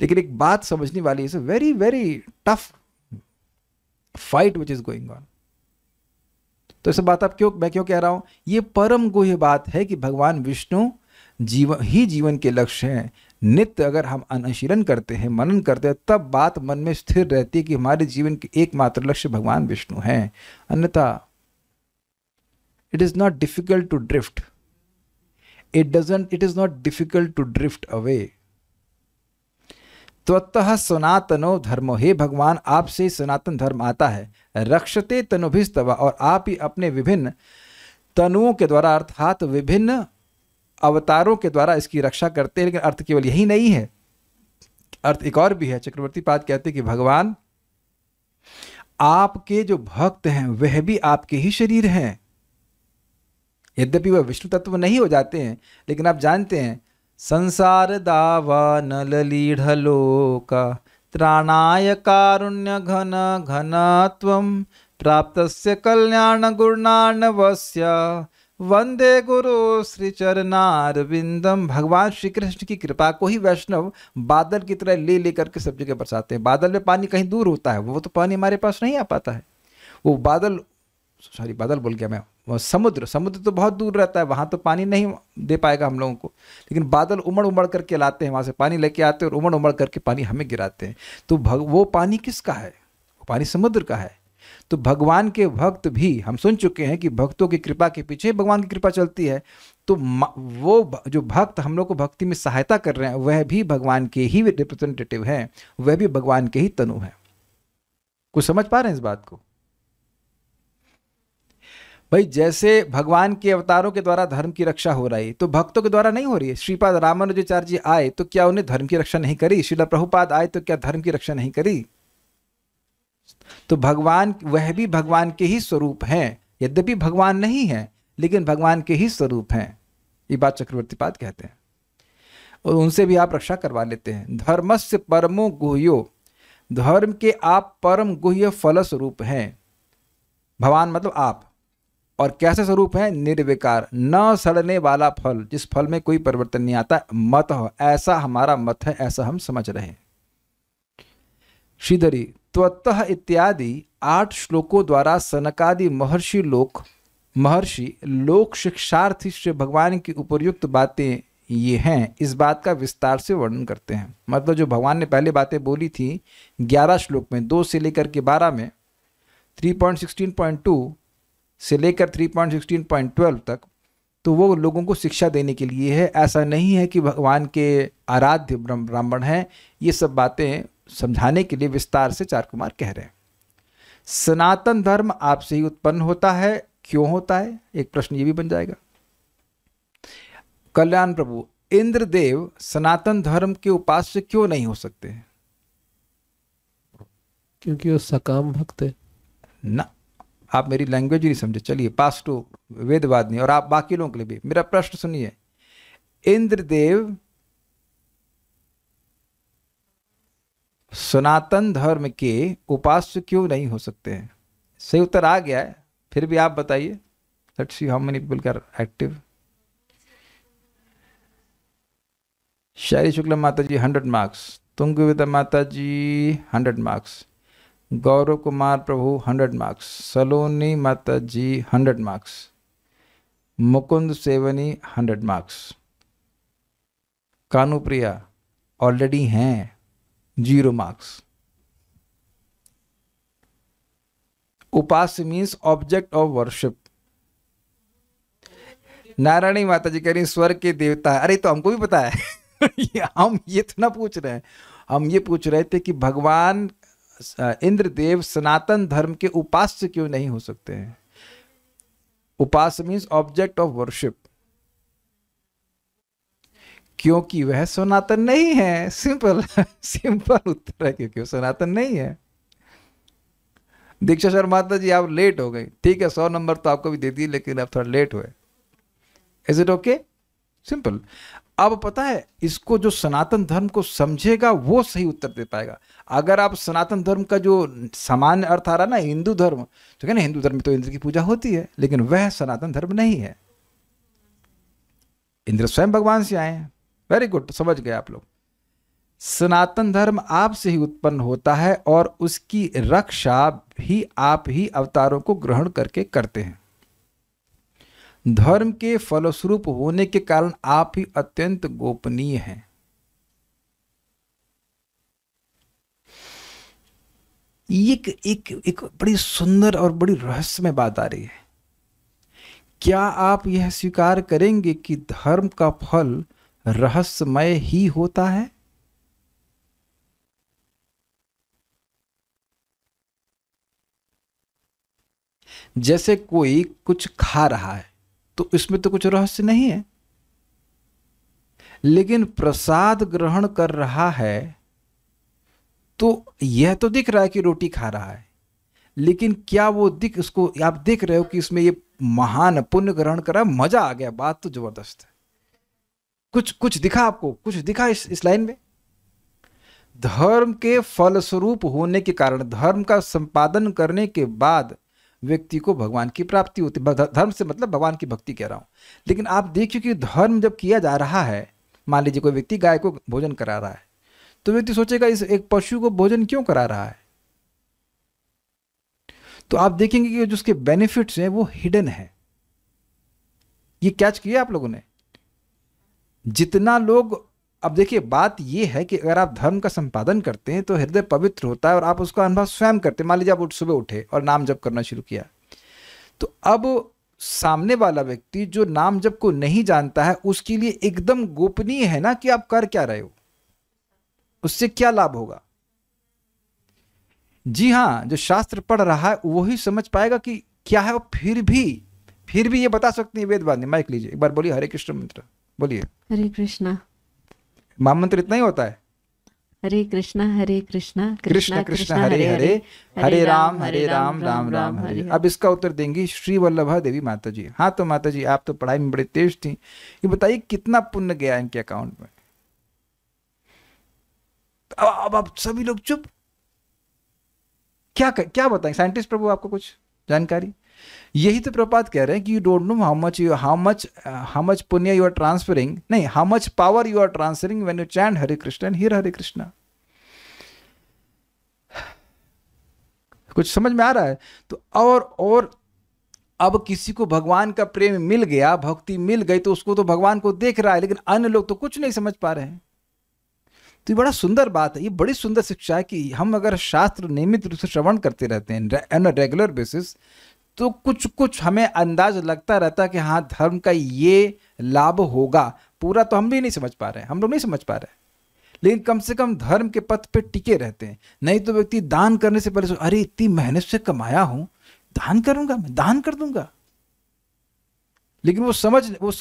एक बात समझने वाली है, very very tough fight which is going on. तो इस बात मैं क्यों कह रहा हूं, ये परम गुह्य बात है कि भगवान विष्णु जीवन के लक्ष्य हैं। नित्य अगर हम अनुशीलन करते हैं, मनन करते हैं, तब बात मन में स्थिर रहती है कि हमारे जीवन के एकमात्र लक्ष्य भगवान विष्णु हैं। अन्यथा it is not difficult to drift, it is not difficult to drift away. त्वतः सनातनो धर्मो, हे भगवान आपसे सनातन धर्म आता है। रक्षते तनुभिस्तवा, और आप ही अपने विभिन्न तनुओं के द्वारा अर्थात विभिन्न अवतारों के द्वारा इसकी रक्षा करते हैं। लेकिन अर्थ केवल यही नहीं है, अर्थ एक और भी है। चक्रवर्ती पाद कहते हैं कि भगवान आपके जो भक्त हैं वह भी आपके ही शरीर हैं। यद्यपि वह विष्णु तत्व नहीं हो जाते हैं, लेकिन आप जानते हैं संसार दावानल लीढ़लोका त्राणाय कारुण्य घन घनत्वं प्राप्तस्य कल्याण गुणार्णवस्य वंदे गुरु श्री चरणारविंदम। भगवान श्री कृष्ण की कृपा को ही वैष्णव बादल की तरह ले लेकर के सब जगह बरसाते हैं। बादल में पानी कहीं दूर होता है, वो तो पानी हमारे पास नहीं आ पाता है। वो बादल बोल गया मैं, वो समुद्र तो बहुत दूर रहता है, वहां तो पानी नहीं दे पाएगा हम लोगों को। लेकिन बादल उमड़ उमड़ करके लाते हैं, वहां से पानी लेके आते हैं और उमड़ उमड़ करके पानी हमें गिराते हैं। तो वो पानी किसका है, वो पानी समुद्र का है। तो भगवान के भक्त भी, हम सुन चुके हैं कि भक्तों की कृपा के पीछे भगवान की कृपा चलती है। तो वो जो भक्त हम लोग को भक्ति में सहायता कर रहे हैं वह भी भगवान के ही रिप्रेजेंटेटिव हैं, वह भी भगवान के ही तनु हैं। कुछ समझ पा रहे हैं इस बात को। भाई जैसे भगवान के अवतारों के द्वारा धर्म की रक्षा हो रही तो भक्तों के द्वारा नहीं हो रही है। श्रीपाद रामानुजाचार्य जी आए तो क्या उन्हें धर्म की रक्षा नहीं करी? श्रील प्रभुपाद आए तो क्या धर्म की रक्षा नहीं करी? तो भगवान वह भी भगवान के ही स्वरूप हैं, यद्यपि भगवान नहीं है लेकिन भगवान के ही स्वरूप हैं। ये बात चक्रवर्ती पाद कहते हैं और उनसे भी आप रक्षा करवा लेते हैं। धर्मस्य परमो गुह्यो, धर्म के आप परम गुह्य फल स्वरूप हैं। भगवान मतलब आप, और कैसे स्वरूप है? निर्विकार, न सड़ने वाला फल, जिस फल में कोई परिवर्तन नहीं आता। मत हो, ऐसा हमारा मत है, ऐसा हम समझ रहे हैं। श्रीधरी त्वतः इत्यादि 8 श्लोकों द्वारा सनकादि महर्षि लोक शिक्षार्थी श्री भगवान की उपर्युक्त बातें ये हैं, इस बात का विस्तार से वर्णन करते हैं। मतलब जो भगवान ने पहले बातें बोली थी 11 श्लोक में, 2 से लेकर के 12 में, 3.16.2 से लेकर 3.16.12 तक, तो वो लोगों को शिक्षा देने के लिए है। ऐसा नहीं है कि भगवान के आराध्य ब्राह्मण हैं। ये सब बातें समझाने के लिए विस्तार से चार कुमार कह रहे हैं। सनातन धर्म आपसे ही उत्पन्न होता है, क्यों होता है? एक प्रश्न ये भी बन जाएगा। कल्याण प्रभु, इंद्रदेव सनातन धर्म के उपास्य क्यों नहीं हो सकते? क्योंकि वो सकाम भक्त है ना। आप मेरी लैंग्वेज नहीं समझे। चलिए पास टू वेदवाद नहीं, और आप बाकी लोगों के लिए भी मेरा प्रश्न सुनिए। इंद्रदेव सनातन धर्म के उपास्य क्यों नहीं हो सकते हैं? सही उत्तर आ गया है, फिर भी आप बताइए। Let's see how many people are active. Sherry Shukla माता जी 100 मार्क्स, तुंगविदा माता जी 100 मार्क्स, गौरव कुमार प्रभु 100 मार्क्स, सलोनी माता ji 100 marks, Mukund Sevani 100 marks, Kanupriya already हैं 0 मार्क्स। उपास्य means object of worship. Narayani माता जी कह रही स्वर्ग के देवता है। अरे तो हमको भी पता है हम ये तो ना पूछ रहे हैं, हम ये पूछ रहे थे कि भगवान इंद्रदेव सनातन धर्म के उपास्य क्यों नहीं हो सकते हैं? उपास्य मीन्स ऑब्जेक्ट ऑफ वर्शिप, क्योंकि वह सनातन नहीं है। सिंपल सिंपल उत्तर है, क्योंकि वो सनातन नहीं है। दीक्षा शर्मा माता जी आप लेट हो गई, ठीक है 100 नंबर तो आपको भी दे दी, लेकिन आप थोड़ा लेट हुए। Is it okay? सिंपल। अब पता है, इसको जो सनातन धर्म को समझेगा वो सही उत्तर दे पाएगा। अगर आप सनातन धर्म का जो सामान्य अर्थ आ रहा ना हिंदू धर्म, तो क्या ना हिंदू धर्म में तो इंद्र की पूजा होती है, लेकिन वह सनातन धर्म नहीं है। इंद्र स्वयं भगवान से आए हैं। वेरी गुड, समझ गए आप लोग। सनातन धर्म आपसे ही उत्पन्न होता है और उसकी रक्षा भी आप ही अवतारों को ग्रहण करके करते हैं। धर्म के फलस्वरूप होने के कारण आप ही अत्यंत गोपनीय हैं। एक बड़ी सुंदर और बड़ी रहस्यमय बात आ रही है। क्या आप यह स्वीकार करेंगे कि धर्म का फल रहस्यमय ही होता है? जैसे कोई कुछ खा रहा है तो इसमें तो कुछ रहस्य नहीं है, लेकिन प्रसाद ग्रहण कर रहा है तो यह तो दिख रहा है कि रोटी खा रहा है, लेकिन क्या वो उसको आप देख रहे हो कि इसमें ये महान पुण्य ग्रहण कर रहा है? मजा आ गया, बात तो जबरदस्त है। कुछ दिखा आपको? कुछ दिखा इस लाइन में? धर्म के फलस्वरूप होने के कारण, धर्म का संपादन करने के बाद व्यक्ति को भगवान की प्राप्ति होती है। धर्म से मतलब भगवान की भक्ति कह रहा हूं। लेकिन आप देखिए कि धर्म जब किया जा रहा है, मान लीजिए कोई व्यक्ति गाय को भोजन करा रहा है, तो व्यक्ति सोचेगा इस एक पशु को भोजन क्यों करा रहा है? तो आप देखेंगे कि जो उसके बेनिफिट्स हैं वो हिडन है। ये कैच किया आप लोगों ने? जितना लोग, अब देखिए बात ये है कि अगर आप धर्म का संपादन करते हैं तो हृदय पवित्र होता है और आप उसका अनुभव स्वयं करते हैं। मान लीजिए आप सुबह उठे और नाम जप करना शुरू किया, तो अब सामने वाला व्यक्ति जो नाम जप को नहीं जानता है उसके लिए एकदम गोपनीय है ना कि आप कर क्या रहे हो, उससे क्या लाभ होगा। जी हाँ, जो शास्त्र पढ़ रहा है वही समझ पाएगा कि क्या है, और फिर भी फिर भी ये बता सकती है वेद वाणी। माइक लीजिए, एक बार बोलिए हरे कृष्ण मंत्र, बोलिए। हरे कृष्णा महामंत्र इतना ही होता है। हरे कृष्णा कृष्ण कृष्ण हरे हरे, हरे राम राम राम हरे हरे। अब इसका उत्तर देंगी श्री वल्लभा देवी माता जी। हाँ तो माता जी आप तो पढ़ाई में बड़े तेज थी, ये बताइए कितना पुण्य गया इनके अकाउंट में। अब आप सभी लोग चुप, क्या बताएं साइंटिस्ट प्रभु आपको कुछ जानकारी? यही तो प्रभुपाद कह रहे हैं कि you don't know how much punya you are transferring, नहीं how much power you are transferring when you chant Hare Krishna and hear Hare Krishna. कुछ समझ में आ रहा है? तो और अब किसी को भगवान का प्रेम मिल गया, भक्ति मिल गई, तो उसको तो भगवान को देख रहा है, लेकिन अन्य लोग तो कुछ नहीं समझ पा रहे हैं। तो ये बड़ा सुंदर बात है, ये बड़ी सुंदर शिक्षा है कि हम अगर शास्त्र नियमित रूप से श्रवण करते रहते हैं ऑन अ रेगुलर बेसिस, तो कुछ हमें अंदाज लगता रहता है कि हाँ धर्म का ये लाभ होगा। पूरा तो हम भी नहीं समझ पा रहे हैं, हम लोग नहीं समझ पा रहे हैं, लेकिन कम से कम धर्म के पथ पे टिके रहते हैं। नहीं तो व्यक्ति दान करने से पहले अरे इतनी मेहनत से कमाया हूं, दान करूंगा, मैं दान कर दूंगा। लेकिन वो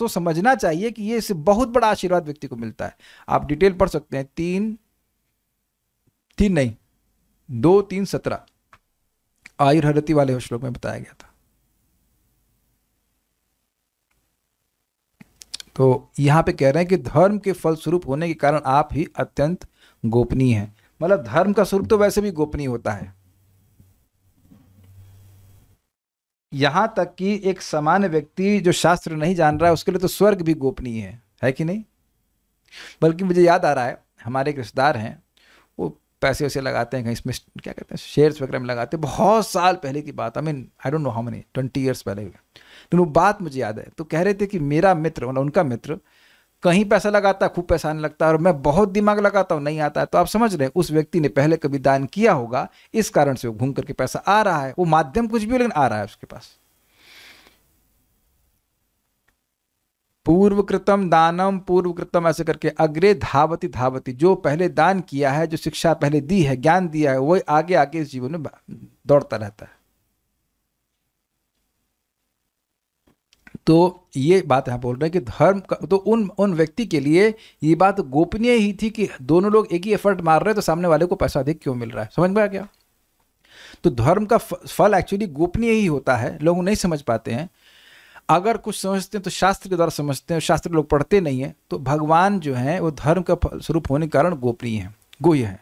समझना चाहिए कि ये इससे बहुत बड़ा आशीर्वाद व्यक्ति को मिलता है। आप डिटेल पढ़ सकते हैं, 2:3-17 आयुर्हरति वाले श्लोक में बताया गया था। तो यहां पे कह रहे हैं कि धर्म के फल स्वरूप होने के कारण आप ही अत्यंत गोपनीय हैं। मतलब धर्म का स्वरूप तो वैसे भी गोपनीय होता है, यहां तक कि एक सामान्य व्यक्ति जो शास्त्र नहीं जान रहा है उसके लिए तो स्वर्ग भी गोपनीय है कि नहीं? बल्कि मुझे याद आ रहा है, हमारे एक रिश्तेदार हैं, वो पैसे वैसे लगाते हैं कहीं, इसमें क्या कहते हैं शेयर्स वगैरह में लगाते हैं। बहुत साल पहले की बात, I don't know how many 20 years पहले, लेकिन वो बात मुझे याद है। तो कह रहे थे कि मेरा मित्र, मतलब उनका मित्र, कहीं पैसा लगाता है खूब पैसा आने लगता है, और मैं बहुत दिमाग लगाता हूँ नहीं आता है। तो आप समझ रहे हैं उस व्यक्ति ने पहले कभी दान किया होगा, इस कारण से वो घूम करके पैसा आ रहा है। वो माध्यम कुछ भी हो लेकिन आ रहा है उसके पास। पूर्वकृतम दानम पूर्वकृतम ऐसे करके अग्रे धावती धावती, जो पहले दान किया है, जो शिक्षा पहले दी है, ज्ञान दिया है, वो आगे आगे इस जीवन में दौड़ता रहता है। तो ये बात यहाँ बोल रहे हैं कि धर्म का तो उन व्यक्ति के लिए ये बात गोपनीय ही थी कि दोनों लोग एक ही एफर्ट मार रहे हैं, तो सामने वाले को पैसा अधिक क्यों मिल रहा है। समझ में आ गया? तो धर्म का फल एक्चुअली गोपनीय ही होता है, लोग नहीं समझ पाते हैं। अगर कुछ समझते हैं तो शास्त्र के द्वारा समझते हैं, शास्त्र लोग पढ़ते नहीं है। तो भगवान जो है वो धर्म का फलस्वरूप होने के कारण गोपनीय है, गोह्य है।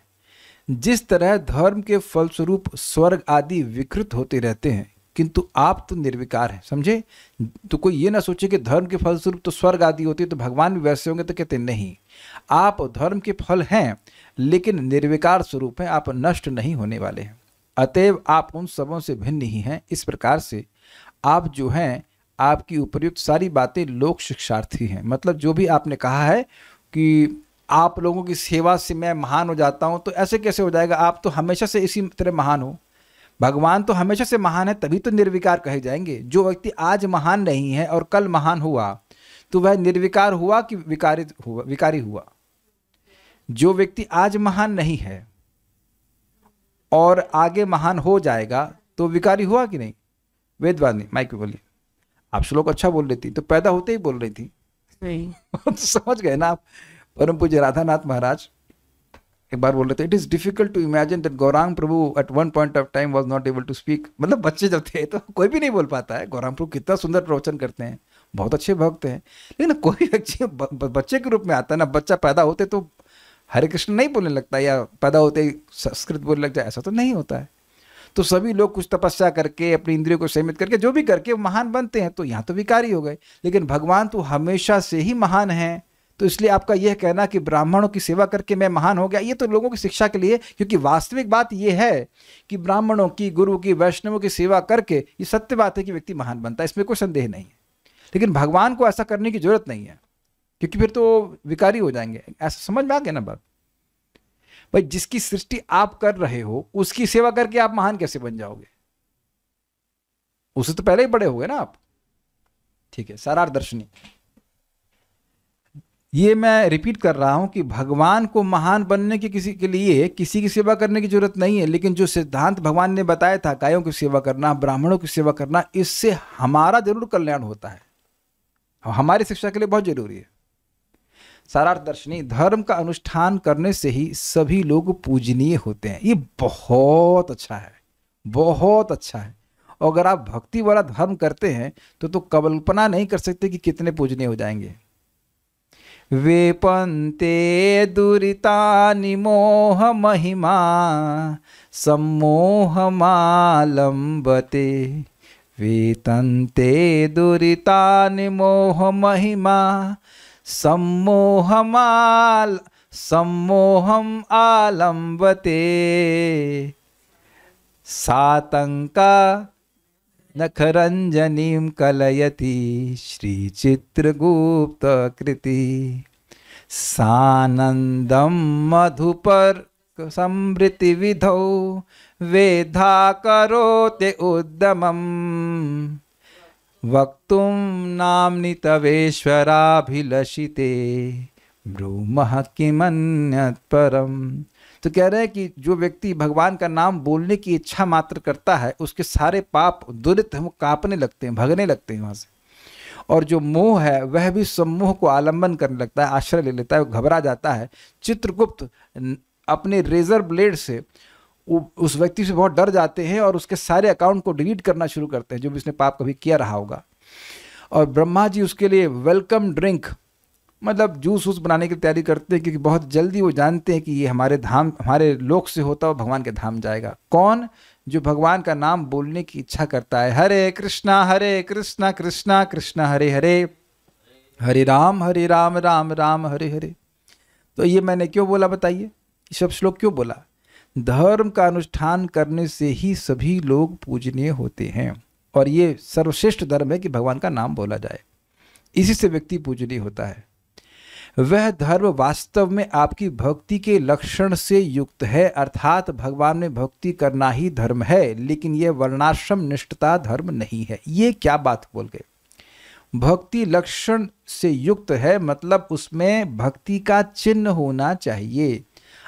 जिस तरह धर्म के फलस्वरूप स्वर्ग आदि विकृत होते रहते हैं, किंतु आप तो निर्विकार हैं, समझे? तो कोई ये ना सोचे कि धर्म के फलस्वरूप तो स्वर्ग आदि होती है तो भगवान भी वैसे होंगे, तो कहते नहीं, आप धर्म के फल हैं लेकिन निर्विकार स्वरूप हैं, आप नष्ट नहीं होने वाले हैं। अतएव आप उन सबों से भिन्न ही हैं। इस प्रकार से आप जो हैं, आपकी उपयुक्त सारी बातें लोक शिक्षार्थी हैं। मतलब जो भी आपने कहा है कि आप लोगों की सेवा से मैं महान हो जाता हूं, तो ऐसे कैसे हो जाएगा? आप तो हमेशा से इसी तरह महान हो। भगवान तो हमेशा से महान है, तभी तो निर्विकार कहे जाएंगे। जो व्यक्ति आज महान नहीं है और कल महान हुआ, तो वह निर्विकार हुआ कि विकारी हुआ? जो व्यक्ति आज महान नहीं है और आगे महान हो जाएगा, तो विकारी हुआ कि नहीं? वेदवाणी माइक पे बोलिए। आप श्लोक अच्छा बोल रही थी, तो पैदा होते ही बोल रही थी नहीं। समझ गए ना आप? परम पूज्य राधानाथ महाराज एक बार बोल रहे थे, it is difficult to imagine that Gaurang Prabhu at one point of time was not able to speak. मतलब बच्चे जब थे तो कोई भी नहीं बोल पाता है। गौरांग प्रभु कितना सुंदर प्रवचन करते हैं, बहुत अच्छे भक्त हैं, लेकिन कोई व्यक्ति बच्चे के रूप में आता है ना। बच्चा पैदा होते तो हरे कृष्ण नहीं बोलने लगता, या पैदा होते ही संस्कृत बोलने लग जाए, ऐसा तो नहीं होता है। तो सभी लोग कुछ तपस्या करके, अपनी इंद्रियों को सीमित करके, जो भी करके महान बनते हैं। तो यहाँ तो विकारी हो गए, लेकिन भगवान तो हमेशा से ही महान है। तो इसलिए आपका यह कहना कि ब्राह्मणों की सेवा करके मैं महान हो गया, ये तो लोगों की शिक्षा के लिए, क्योंकि वास्तविक बात यह है कि ब्राह्मणों की, गुरु की, वैष्णवों की सेवा करके ये सत्य बात है कि व्यक्ति महान बनता है, इसमें कोई संदेह नहीं है। लेकिन भगवान को ऐसा करने की जरूरत नहीं है, क्योंकि फिर तो विकारी हो जाएंगे। ऐसा समझ में आ गया ना बात? भाई जिसकी सृष्टि आप कर रहे हो, उसकी सेवा करके आप महान कैसे बन जाओगे? उससे तो पहले ही बड़े हो गए ना आप। ठीक है, सारार्थ दर्शनी ये मैं रिपीट कर रहा हूं कि भगवान को महान बनने के किसी के लिए किसी की सेवा करने की जरूरत नहीं है, लेकिन जो सिद्धांत भगवान ने बताया था, गायों की सेवा करना, ब्राह्मणों की सेवा करना, इससे हमारा जरूर कल्याण होता है, हमारी शिक्षा के लिए बहुत जरूरी है। सारार्थ दर्शनी, धर्म का अनुष्ठान करने से ही सभी लोग पूजनीय होते हैं। ये बहुत अच्छा है, बहुत अच्छा है। और अगर आप भक्ति वाला धर्म करते हैं तो कल्पना नहीं कर सकते कि कितने पूजनीय हो जाएंगे। वेपन्ते दुरितानि मोह महिमा सम्मोहमालम्बते, वेतन्ते दुरितानि मोह महिमा सम्मोहम आलम्बते, सातंका नखरंजनीं कलयति श्रीचित्रगुप्त कृति, सानंदम मधुपर समृति विधौ वेधा करोते उद्यमम्, वक्तुं नाम्नि तवेश्वराभिलषिते ब्रूमः किमन्यत् परम्। तो कह रहे हैं कि जो व्यक्ति भगवान का नाम बोलने की इच्छा मात्र करता है, उसके सारे पाप दुरित हम कांपने लगते हैं, भगने लगते हैं वहां से। और जो मोह है वह भी सम्मोह को आलंबन करने लगता है, आश्रय ले लेता है, वो घबरा जाता है। चित्रगुप्त अपने रेजर ब्लेड से उस व्यक्ति से बहुत डर जाते हैं और उसके सारे अकाउंट को डिलीट करना शुरू करते हैं जो भी उसने पाप कभी किया रहा होगा। और ब्रह्मा जी उसके लिए वेलकम ड्रिंक, मतलब जूस वूस बनाने की तैयारी करते हैं, क्योंकि बहुत जल्दी वो जानते हैं कि ये हमारे धाम, हमारे लोक से होता हुआ भगवान के धाम जाएगा। कौन? जो भगवान का नाम बोलने की इच्छा करता है। हरे कृष्णा कृष्णा कृष्णा हरे हरे, हरे राम राम राम हरे हरे। तो ये मैंने क्यों बोला बताइए, सब श्लोक क्यों बोला? धर्म का अनुष्ठान करने से ही सभी लोग पूजनीय होते हैं, और ये सर्वश्रेष्ठ धर्म है कि भगवान का नाम बोला जाए, इसी से व्यक्ति पूजनीय होता है। वह धर्म वास्तव में आपकी भक्ति के लक्षण से युक्त है, अर्थात भगवान में भक्ति करना ही धर्म है, लेकिन यह वर्णाश्रम निष्ठता धर्म नहीं है। ये क्या बात बोल गए? भक्ति लक्षण से युक्त है मतलब उसमें भक्ति का चिन्ह होना चाहिए।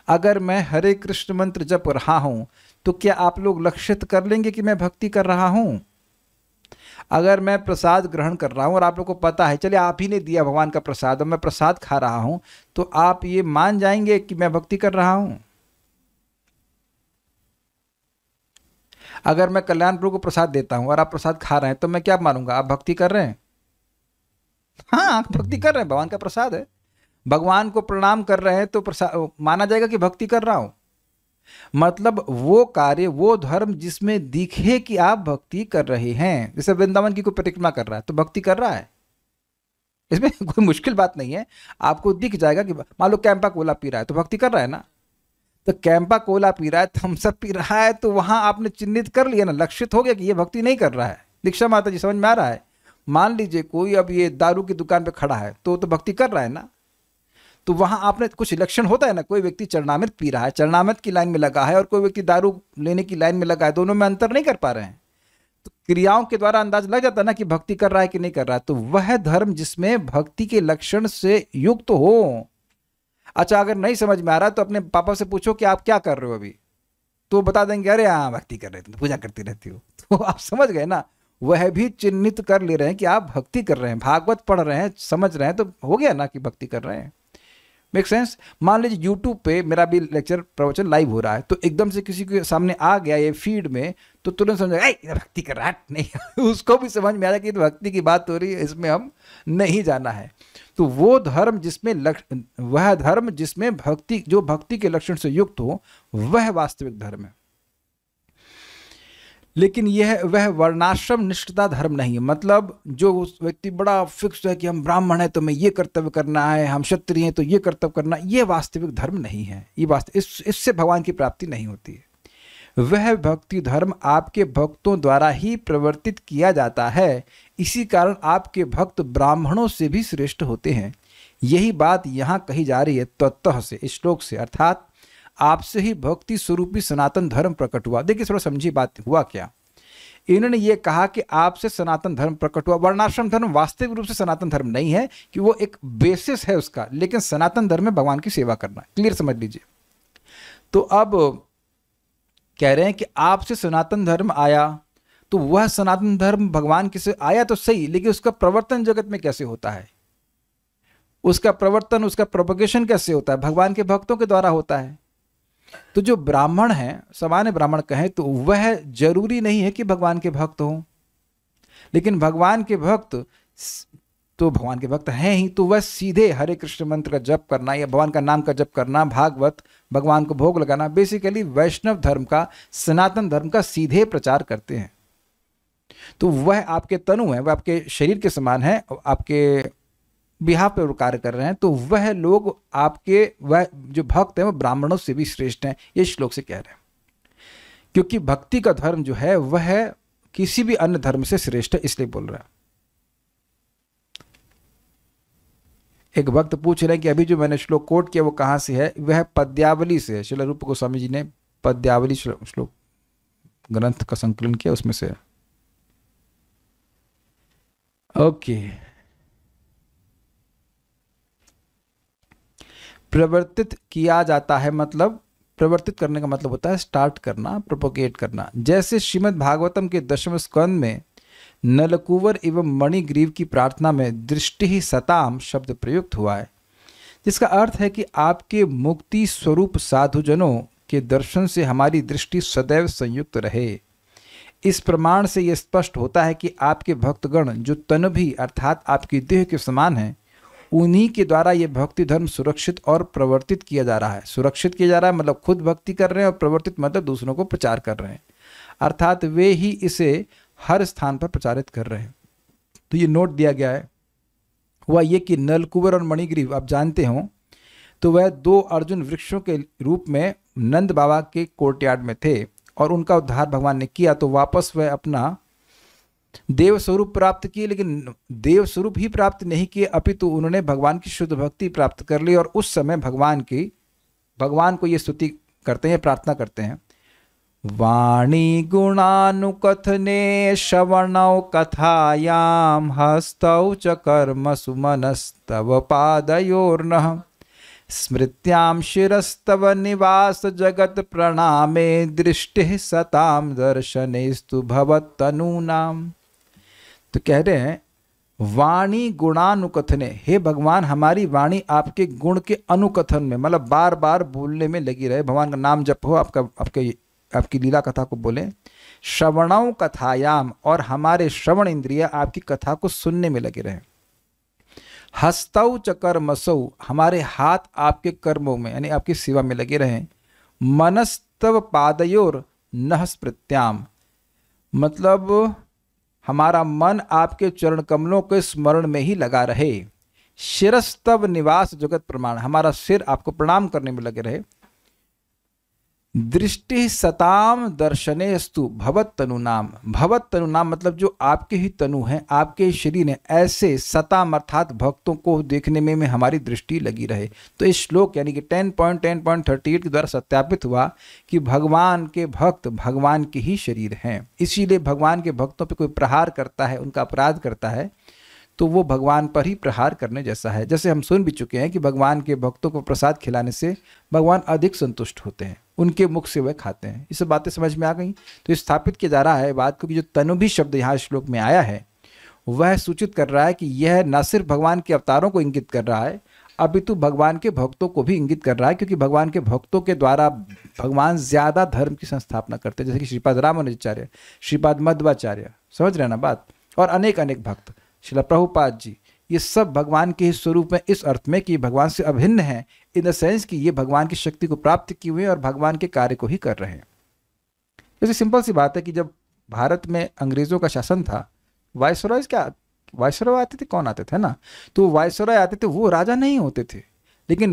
अगर मैं हरे कृष्ण मंत्र जप रहा हूं तो क्या आप लोग लक्षित कर लेंगे कि मैं भक्ति कर रहा हूं? अगर मैं प्रसाद ग्रहण कर रहा हूं और आप लोग को पता है, चलिए आप ही ने दिया भगवान का प्रसाद और मैं प्रसाद खा रहा हूं, तो आप ये मान जाएंगे कि मैं भक्ति कर रहा हूं? अगर मैं कल्याण प्रभु को प्रसाद देता हूं और आप प्रसाद खा रहे हैं तो मैं क्या मानूंगा? आप भक्ति कर रहे हैं। हाँ, आप भक्ति कर रहे हैं, भगवान का प्रसाद है। भगवान को प्रणाम कर रहे हैं तो प्रसाद माना जाएगा कि भक्ति कर रहा हूं। मतलब वो कार्य, वो धर्म जिसमें दिखे कि आप भक्ति कर रहे हैं। जैसे वृंदावन की कोई परिक्रमा कर रहा है तो भक्ति कर रहा है, इसमें कोई मुश्किल बात नहीं है। आपको दिख जाएगा कि मान लो कैंपा कोला पी रहा है तो भक्ति कर रहा है ना। तो कैंपा कोला पी रहा है, थम्स अप पी रहा है, तो वहां आपने चिन्हित कर लिया ना, लक्षित हो गया कि ये भक्ति नहीं कर रहा है। दीक्षा माता जी, समझ में आ रहा है? मान लीजिए कोई अब ये दारू की दुकान पे खड़ा है तो भक्ति कर रहा है ना। तो वहां आपने कुछ लक्षण होता है ना। कोई व्यक्ति चरणामृत पी रहा है, चरणामृत की लाइन में लगा है, और कोई व्यक्ति दारू लेने की लाइन में लगा है, दोनों में अंतर नहीं कर पा रहे हैं। तो क्रियाओं के द्वारा अंदाज लग जाता है ना कि भक्ति कर रहा है कि नहीं कर रहा है। तो वह धर्म जिसमें भक्ति के लक्षण से युक्त हो। अच्छा, अगर नहीं समझ में आ रहा तो अपने पापा से पूछो कि आप क्या कर रहे हो अभी, तो बता देंगे अरे हाँ भक्ति कर रहे थे, पूजा करती रहती हो। तो आप समझ गए ना, वह भी चिन्हित कर ले रहे हैं कि आप भक्ति कर रहे हैं, भागवत पढ़ रहे हैं, समझ रहे हैं, तो हो गया ना कि भक्ति कर रहे हैं। Make sense? मान लीजिए यूट्यूब पे मेरा भी लेक्चर प्रवचन लाइव हो रहा है, तो एकदम से किसी के सामने आ गया ये फीड में, तो तुरंत समझेगा ये भक्ति कर रहा है। नहीं, उसको भी समझ में आ रहा है कि भक्ति की बात हो रही है, इसमें हम नहीं जाना है। तो वो धर्म जिसमें वह धर्म जिसमें भक्ति, जो भक्ति के लक्षण से युक्त हो, वह वास्तविक धर्म है। लेकिन वह वर्णाश्रम निष्ठता धर्म नहीं है। मतलब जो उस व्यक्ति बड़ा फिक्स है कि हम ब्राह्मण हैं तो मैं ये कर्तव्य करना है, हम क्षत्रिय हैं तो ये कर्तव्य करना, ये वास्तविक धर्म नहीं है। ये इससे भगवान की प्राप्ति नहीं होती है। वह भक्ति धर्म आपके भक्तों द्वारा ही प्रवर्तित किया जाता है। इसी कारण आपके भक्त ब्राह्मणों से भी श्रेष्ठ होते हैं। यही बात यहाँ कही जा रही है तत्तः से, इस श्लोक से, अर्थात आपसे ही भक्ति स्वरूपी सनातन धर्म प्रकट हुआ। देखिए थोड़ा समझिए बात हुआ क्या। इन्होंने ये कहा कि आपसे सनातन धर्म प्रकट हुआ। वर्णाश्रम धर्म वास्तविक रूप से सनातन धर्म नहीं है, कि वो एक बेसिस है उसका, लेकिन सनातन धर्म में भगवान की सेवा करना। क्लियर समझ लीजिए। तो अब कह रहे हैं कि आपसे सनातन धर्म आया, तो वह सनातन धर्म भगवान किसे आया तो सही, लेकिन उसका प्रवर्तन जगत में कैसे होता है, उसका प्रवर्तन, उसका प्रोपगेशन कैसे होता है? भगवान के भक्तों के द्वारा होता है। तो जो ब्राह्मण हैं, सामान्य ब्राह्मण कहें तो वह जरूरी नहीं है कि भगवान के भक्त हों, लेकिन भगवान के भक्त तो भगवान के भक्त हैं ही, तो वह सीधे हरे कृष्ण मंत्र का जप करना या भगवान का नाम का जप करना, भागवत, भगवान को भोग लगाना, बेसिकली वैष्णव धर्म का, सनातन धर्म का सीधे प्रचार करते हैं। तो वह आपके तनु है, वह आपके शरीर के समान है, आपके बिहार पर कार्य कर रहे हैं। तो वह लोग आपके, वह जो भक्त हैं वो ब्राह्मणों से भी श्रेष्ठ हैं, ये श्लोक से कह रहे हैं। क्योंकि भक्ति का धर्म जो है वह किसी भी अन्य धर्म से श्रेष्ठ है, इसलिए बोल रहा है। एक भक्त पूछ रहे हैं कि अभी जो मैंने श्लोक कोट किया वो कहाँ से है? वह पद्यावली से है। श्रील रूप गोस्वामी जी ने पद्यावली श्लोक ग्रंथ का संकलन किया, उसमें से। ओके। प्रवर्तित किया जाता है, मतलब प्रवर्तित करने का मतलब होता है स्टार्ट करना, प्रोपोगेट करना। जैसे श्रीमद् भागवतम के 10वें स्कंद में नलकुवर एवं मणिग्रीव की प्रार्थना में दृष्टि ही सताम शब्द प्रयुक्त हुआ है, जिसका अर्थ है कि आपके मुक्ति स्वरूप साधुजनों के दर्शन से हमारी दृष्टि सदैव संयुक्त रहे। इस प्रमाण से यह स्पष्ट होता है कि आपके भक्तगण जो तन भी अर्थात आपकी देह के समान हैं, उन्हीं के द्वारा ये भक्ति धर्म सुरक्षित और प्रवर्तित किया जा रहा है। सुरक्षित किया जा रहा है मतलब खुद भक्ति कर रहे हैं, और प्रवर्तित मतलब दूसरों को प्रचार कर रहे हैं, अर्थात वे ही इसे हर स्थान पर प्रचारित कर रहे हैं। तो ये नोट दिया गया है, हुआ ये कि नलकुबर और मणिग्रीव आप जानते हो, तो वह 2 अर्जुन वृक्षों के रूप में नंद बाबा के कोर्टयार्ड में थे, और उनका उद्धार भगवान ने किया, तो वापस वह अपना देव स्वरूप प्राप्त किए। लेकिन देव स्वरूप ही प्राप्त नहीं किए, अपितु उन्होंने भगवान की शुद्ध भक्ति प्राप्त कर ली, और उस समय भगवान को ये स्तुति करते हैं, प्रार्थना करते हैं, वाणी गुणानुकथने श्रवणौ कथायाम हस्तौ च कर्मसु मनस्तव पादयोर्नः स्मृत्याम शिरस्तव निवास जगत प्रणामे दृष्टि सताम दर्शनेस्तु भवत्तनूनाम। तो कह रहे हैं वाणी गुणानुकथने, हे भगवान हमारी वाणी आपके गुण के अनुकथन में, मतलब बार बार बोलने में लगी रहे, भगवान का नाम जप हो, आपकी लीला कथा को बोले। श्रवणौ कथायाम, और हमारे श्रवण इंद्रिय आपकी कथा को सुनने में लगे रहे। हस्तौ च कर्मसौ, हमारे हाथ आपके कर्मों में यानी आपकी सेवा में लगे रहें। मनस्तव पादयोर नः स्मृत्याम, मतलब हमारा मन आपके चरण कमलों के स्मरण में ही लगा रहे। शिरस्तव निवास जगत प्रमाण, हमारा सिर आपको प्रणाम करने में लगे रहे। दृष्टि सताम दर्शनेस्तु भवत तनु नाम, भवत तनु नाम मतलब जो आपके ही तनु हैं, आपके ही शरीर हैं, ऐसे सताम अर्थात भक्तों को देखने में हमारी दृष्टि लगी रहे। तो इस श्लोक यानी कि 10.10.38 के द्वारा सत्यापित हुआ कि भगवान के भक्त भगवान के ही शरीर हैं। इसीलिए भगवान के भक्तों पर कोई प्रहार करता है, उनका अपराध करता है, तो वो भगवान पर ही प्रहार करने जैसा है। जैसे हम सुन भी चुके हैं कि भगवान के भक्तों को प्रसाद खिलाने से भगवान अधिक संतुष्ट होते हैं, उनके मुख से वह खाते हैं। ये सब बातें समझ में आ गई। तो स्थापित किया जा रहा है बात को कि जो तनुभि शब्द यहाँ श्लोक में आया है वह सूचित कर रहा है कि यह न सिर्फ भगवान के अवतारों को इंगित कर रहा है, अपितु भगवान के भक्तों को भी इंगित कर रहा है, क्योंकि भगवान के भक्तों के द्वारा भगवान ज्यादा धर्म की संस्थापना करते हैं, जैसे कि श्रीपाद रामानुजाचार्य, श्रीपाद मध्वाचार्य, समझ रहे ना बात, और अनेक अनेक भक्त, श्रील प्रभुपाद जी, ये सब भगवान के ही स्वरूप में, इस अर्थ में कि भगवान से अभिन्न है, इन द सेंस कि ये भगवान की शक्ति को प्राप्त किए हुए और भगवान के कार्य को ही कर रहे हैं। जैसे सिंपल सी बात है कि जब भारत में अंग्रेजों का शासन था, वायसरॉय वायसरॉय आते थे, कौन आते थे ना, तो वायसरॉय आते थे, वो राजा नहीं होते थे, लेकिन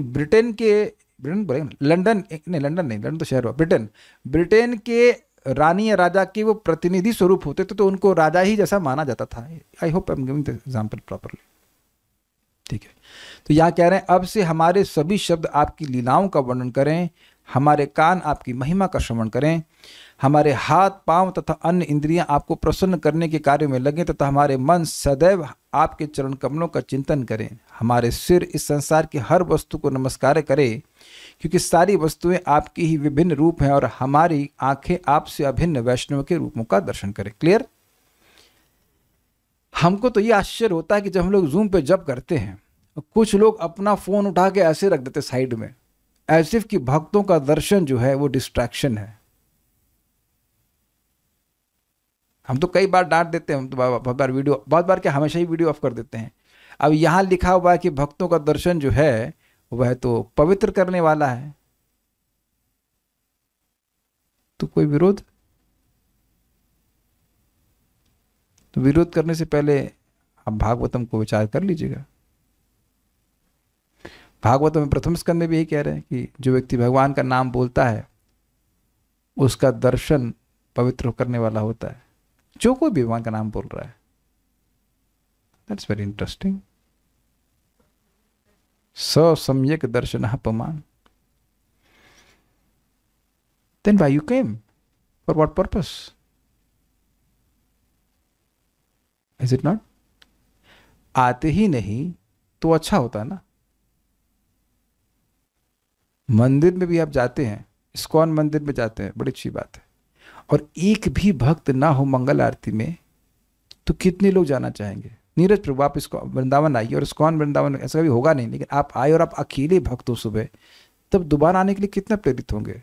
लंदन तो शहर हुआ, ब्रिटेन के रानी या राजा के वो प्रतिनिधि स्वरूप होते थे, तो उनको राजा ही जैसा माना जाता था। I hope I am giving the example properly, ठीक है। तो यहाँ कह रहे हैं अब से हमारे सभी शब्द आपकी लीलाओं का वर्णन करें, हमारे कान आपकी महिमा का श्रवण करें, हमारे हाथ पांव तथा अन्य इंद्रियां आपको प्रसन्न करने के कार्य में लगें तथा हमारे मन सदैव आपके चरण कमलों का चिंतन करें। हमारे सिर इस संसार की हर वस्तु को नमस्कार करें, क्योंकि सारी वस्तुएं आपकी ही विभिन्न रूप हैं और हमारी आंखें आपसे अभिन्न वैष्णव के रूपों का दर्शन करें। क्लियर? हमको तो ये आश्चर्य होता है कि जब हम लोग जूम पे जप करते हैं, कुछ लोग अपना फोन उठा के ऐसे रख देते साइड में, एज इफ कि भक्तों का दर्शन जो है वो डिस्ट्रैक्शन है। हम तो कई बार डांट देते हैं, हम तो बहुत बार क्या हमेशा ही वीडियो ऑफ कर देते हैं। अब यहां लिखा हुआ है कि भक्तों का दर्शन जो है वह तो पवित्र करने वाला है, तो कोई विरोध? तो विरोध करने से पहले आप भागवतम को विचार कर लीजिएगा। भागवतम में प्रथम स्कंद में भी यही कह रहे हैं कि जो व्यक्ति भगवान का नाम बोलता है उसका दर्शन पवित्र करने वाला होता है, जो कोई भी भगवान का नाम बोल रहा है। That's very interesting. स सम्यक दर्शनः पुमान्। Then why you came? For what purpose? Is it not? आते ही नहीं तो अच्छा होता ना। मंदिर में भी आप जाते हैं, इस्कॉन मंदिर में जाते हैं, बड़ी अच्छी बात है, और एक भी भक्त ना हो मंगल आरती में, तो कितने लोग जाना चाहेंगे? नीरज प्रभु आप इसको वृंदावन आइए, और इस्कॉन वृंदावन ऐसा कभी होगा नहीं, लेकिन आप आए और आप अकेले भक्त हो सुबह, तब दोबारा आने के लिए कितना प्रेरित होंगे?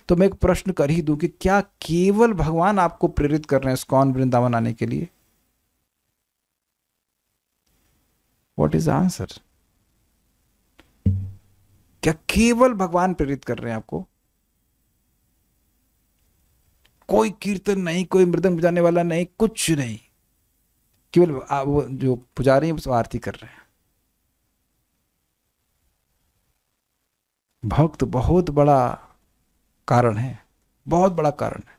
तो मैं एक प्रश्न कर ही दूं कि क्या केवल भगवान आपको प्रेरित कर रहे हैं इस्कॉन वृंदावन आने के लिए? What is the answer? क्या केवल भगवान प्रेरित कर रहे हैं आपको? कोई कीर्तन नहीं, कोई मृदंग बजाने वाला नहीं, कुछ नहीं, केवल वो जो पुजारी हैं वो आरती कर रहे हैं। भक्त बहुत बड़ा कारण है, बहुत बड़ा कारण है।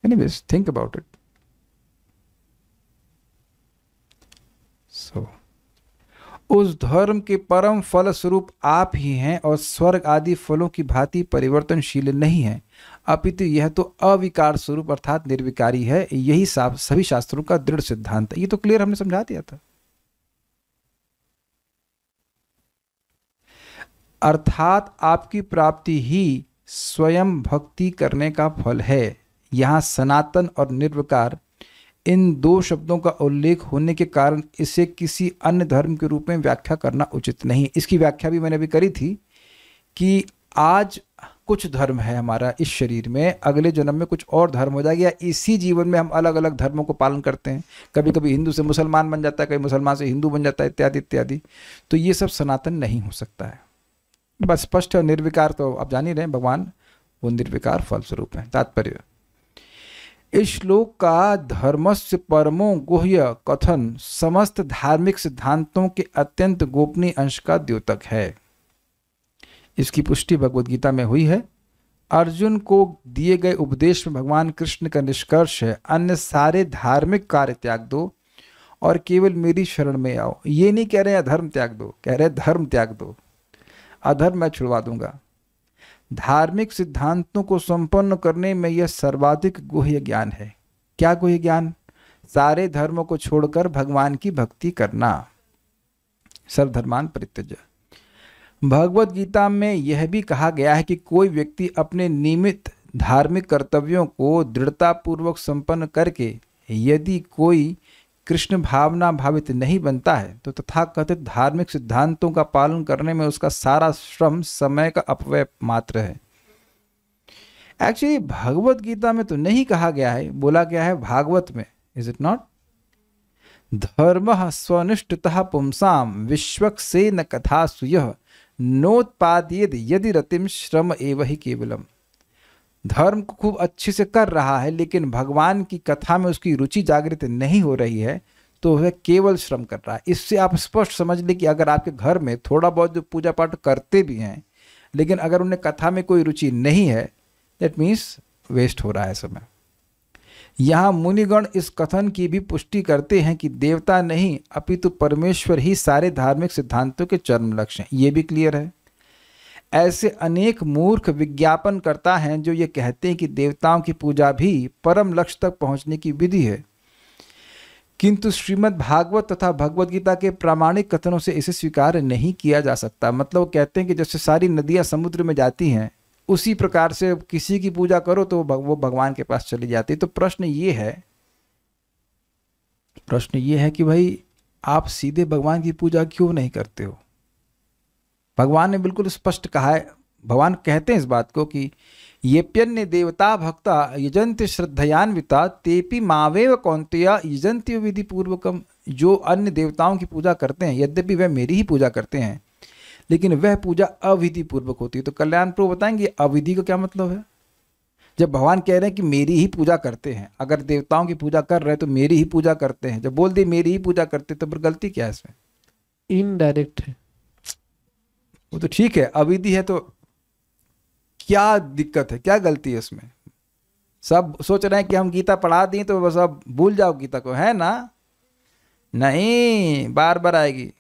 Anyways, think about it. So, उस धर्म के परम फल स्वरूप आप ही हैं और स्वर्ग आदि फलों की भांति परिवर्तनशील नहीं है, अपितु यह तो अविकार स्वरूप अर्थात निर्विकारी है। यही सभी शास्त्रों का दृढ़ सिद्धांत है। ये तो क्लियर हमने समझा दिया था। अर्थात आपकी प्राप्ति ही स्वयं भक्ति करने का फल है। यहाँ सनातन और निर्विकार इन दो शब्दों का उल्लेख होने के कारण इसे किसी अन्य धर्म के रूप में व्याख्या करना उचित नहीं है। इसकी व्याख्या भी मैंने अभी करी थी कि आज कुछ धर्म है हमारा इस शरीर में, अगले जन्म में कुछ और धर्म हो जाएगा, या इसी जीवन में हम अलग अलग धर्मों को पालन करते हैं। कभी कभी हिंदू से मुसलमान बन जाता है, कभी मुसलमान से हिंदू बन जाता है, इत्यादि इत्यादि। तो ये सब सनातन नहीं हो सकता है। बस स्पष्ट है। निर्विकार तो आप जान ही रहे हैं, भगवान वो निर्विकार फल स्वरूप है। तात्पर्य, इस श्लोक का धर्मस्य परमो गुह्य कथन समस्त धार्मिक सिद्धांतों के अत्यंत गोपनीय अंश का द्योतक है। इसकी पुष्टि भगवद गीता में हुई है। अर्जुन को दिए गए उपदेश में भगवान कृष्ण का निष्कर्ष है, अन्य सारे धार्मिक कार्य त्याग दो और केवल मेरी शरण में आओ। ये नहीं कह रहे हैं अधर्म त्याग दो, कह रहे हैं धर्म त्याग दो, अधर्म मैं छुड़वा दूंगा। धार्मिक सिद्धांतों को संपन्न करने में यह सर्वाधिक गुह्य ज्ञान है। क्या गुह्य ज्ञान? सारे धर्मों को छोड़कर भगवान की भक्ति करना। सर्वधर्मान परित्यज्य। भगवद गीता में यह भी कहा गया है कि कोई व्यक्ति अपने नियमित धार्मिक कर्तव्यों को दृढ़तापूर्वक संपन्न करके यदि कोई कृष्ण भावना भावित नहीं बनता है तो तथाकथित धार्मिक सिद्धांतों का पालन करने में उसका सारा श्रम समय का अपव्यय मात्र है। एक्चुअली भगवत गीता में तो नहीं कहा गया है, बोला गया है भागवत में। Is it not? धर्मः स्वनिष्ठतः पुंसाम विश्वक्सेन कथासु यः नोत्पाद्येद यदि रतिम श्रम एव हि केवलम। धर्म को खूब अच्छे से कर रहा है, लेकिन भगवान की कथा में उसकी रुचि जागृत नहीं हो रही है, तो वह केवल श्रम कर रहा है। इससे आप स्पष्ट समझ लें कि अगर आपके घर में थोड़ा बहुत जो पूजा पाठ करते भी हैं, लेकिन अगर उन्हें कथा में कोई रुचि नहीं है, दैट मीन्स वेस्ट हो रहा है समय। यहाँ मुनिगण इस कथन की भी पुष्टि करते हैं कि देवता नहीं अपितु परमेश्वर ही सारे धार्मिक सिद्धांतों के चरम लक्ष्य हैं। ये भी क्लियर है। ऐसे अनेक मूर्ख विज्ञापन करता हैं जो ये कहते हैं कि देवताओं की पूजा भी परम लक्ष्य तक पहुंचने की विधि है, किंतु श्रीमद् भागवत तथा भगवत गीता के प्रामाणिक कथनों से इसे स्वीकार नहीं किया जा सकता। मतलब वो कहते हैं कि जैसे सारी नदियां समुद्र में जाती हैं उसी प्रकार से किसी की पूजा करो तो वो भगवान के पास चली जाती है। तो प्रश्न ये है कि भाई आप सीधे भगवान की पूजा क्यों नहीं करते हो? भगवान ने बिल्कुल स्पष्ट कहा है, भगवान कहते हैं इस बात को कि येप्यन्य देवता भक्ता यजन्ति श्रद्धयान्विता तेपि मावेव कौन्तेय यजन्ति विधि पूर्वकम। जो अन्य देवताओं की पूजा करते हैं यद्यपि वह मेरी ही पूजा करते हैं लेकिन वह पूजा अविधि पूर्वक होती है। तो कल्याण प्रभु बताएंगे अविधि का क्या मतलब है? जब भगवान कह रहे हैं कि मेरी ही पूजा करते हैं, अगर देवताओं की पूजा कर रहे हैं तो मेरी ही पूजा करते हैं, जब बोल दिए मेरी ही पूजा करते तो फिर गलती क्या है इसमें? इनडायरेक्ट है वो तो ठीक है, अविधि है तो क्या दिक्कत है, क्या गलती है इसमें? सब सोच रहे हैं कि हम गीता पढ़ा दी तो बस अब भूल जाओ गीता को, है ना? नहीं, बार बार आएगी।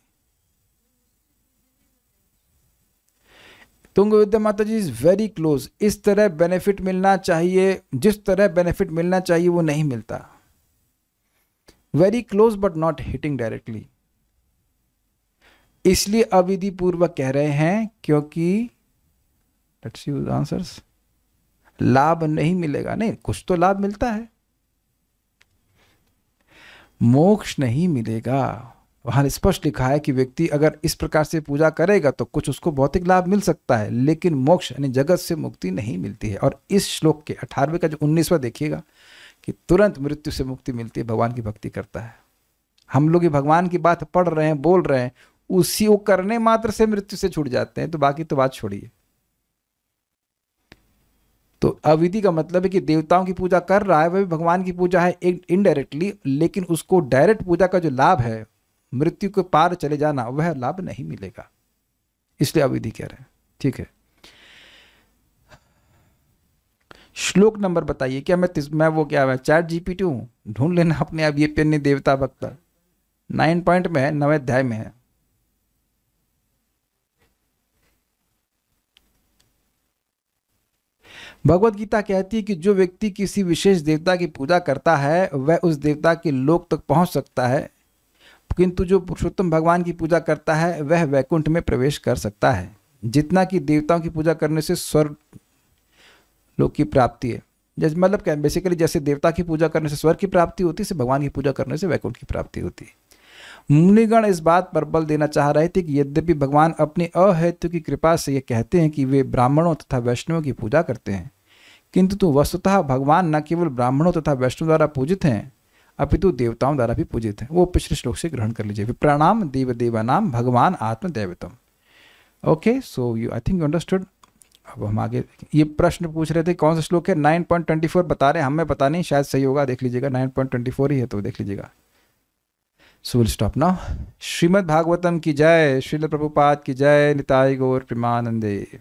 तुंग विद्या माता जी इज वेरी क्लोज। इस तरह बेनिफिट मिलना चाहिए, जिस तरह बेनिफिट मिलना चाहिए वो नहीं मिलता। Very close but not hitting directly. इसलिए अविधि पूर्वक कह रहे हैं क्योंकि लेट्स सी आंसर्स, लाभ नहीं मिलेगा। नहीं, कुछ तो लाभ मिलता है, मोक्ष नहीं मिलेगा। वहां स्पष्ट लिखा है कि व्यक्ति अगर इस प्रकार से पूजा करेगा तो कुछ उसको भौतिक लाभ मिल सकता है लेकिन मोक्ष यानी जगत से मुक्ति नहीं मिलती है। और इस श्लोक के 18वें का जो 19वां देखिएगा कि तुरंत मृत्यु से मुक्ति मिलती है भगवान की भक्ति करता है। हम लोग ये भगवान की बात पढ़ रहे हैं, बोल रहे हैं, उसी को करने मात्र से मृत्यु से छूट जाते हैं, तो बाकी तो बात छोड़िए। तो अविधि का मतलब है कि देवताओं की पूजा कर रहा है वह भी भगवान की पूजा है इनडायरेक्टली, लेकिन उसको डायरेक्ट पूजा का जो लाभ है मृत्यु के पार चले जाना वह लाभ नहीं मिलेगा, इसलिए अविधि कह रहे हैं। ठीक है, श्लोक नंबर बताइए। क्या मैं वो क्या है चैट जीपीटी हूं? ढूंढ लेना अपने आप। ये पेन्य देवता भक्ता 9 पॉइंट में है, 9वें अध्याय में है। भगवत गीता कहती है कि जो व्यक्ति किसी विशेष देवता की पूजा करता है वह उस देवता के लोक तक पहुंच सकता है, किंतु जो पुरुषोत्तम भगवान की पूजा करता है वह वैकुंठ में प्रवेश कर सकता है। जितना कि देवताओं की पूजा करने से स्वर्ग लोक की प्राप्ति है, जैसे मतलब क्या बेसिकली जैसे देवता की पूजा करने से स्वर्ग की प्राप्ति होती है, से भगवान की पूजा करने से वैकुंठ की प्राप्ति होती है। मुनिगण इस बात पर बल देना चाह रहे थे कि यद्यपि भगवान अपनी अहेतु की कृपा से ये कहते हैं कि वे ब्राह्मणों तथा वैष्णवों की पूजा करते हैं, किंतु तो वस्तुतः भगवान न केवल ब्राह्मणों तथा वैष्णव द्वारा पूजित हैं अपितु देवताओं द्वारा भी पूजित हैं। वो पिछले श्लोक से ग्रहण कर लीजिए। प्रणाम देव देवानाम भगवान आत्मदैवतम। Okay, so you I think you understood. अब हम आगे ये प्रश्न पूछ रहे थे कौन सा श्लोक है? 9.24 बता रहे हैं, हमें पता नहीं, शायद सही होगा, देख लीजिएगा। 9.24 ही है तो देख लीजिएगा। So will stop now. Shrimad Bhagavatam की जय, श्रील प्रभुपाद की जय, निताई गौर प्रेमानंदे।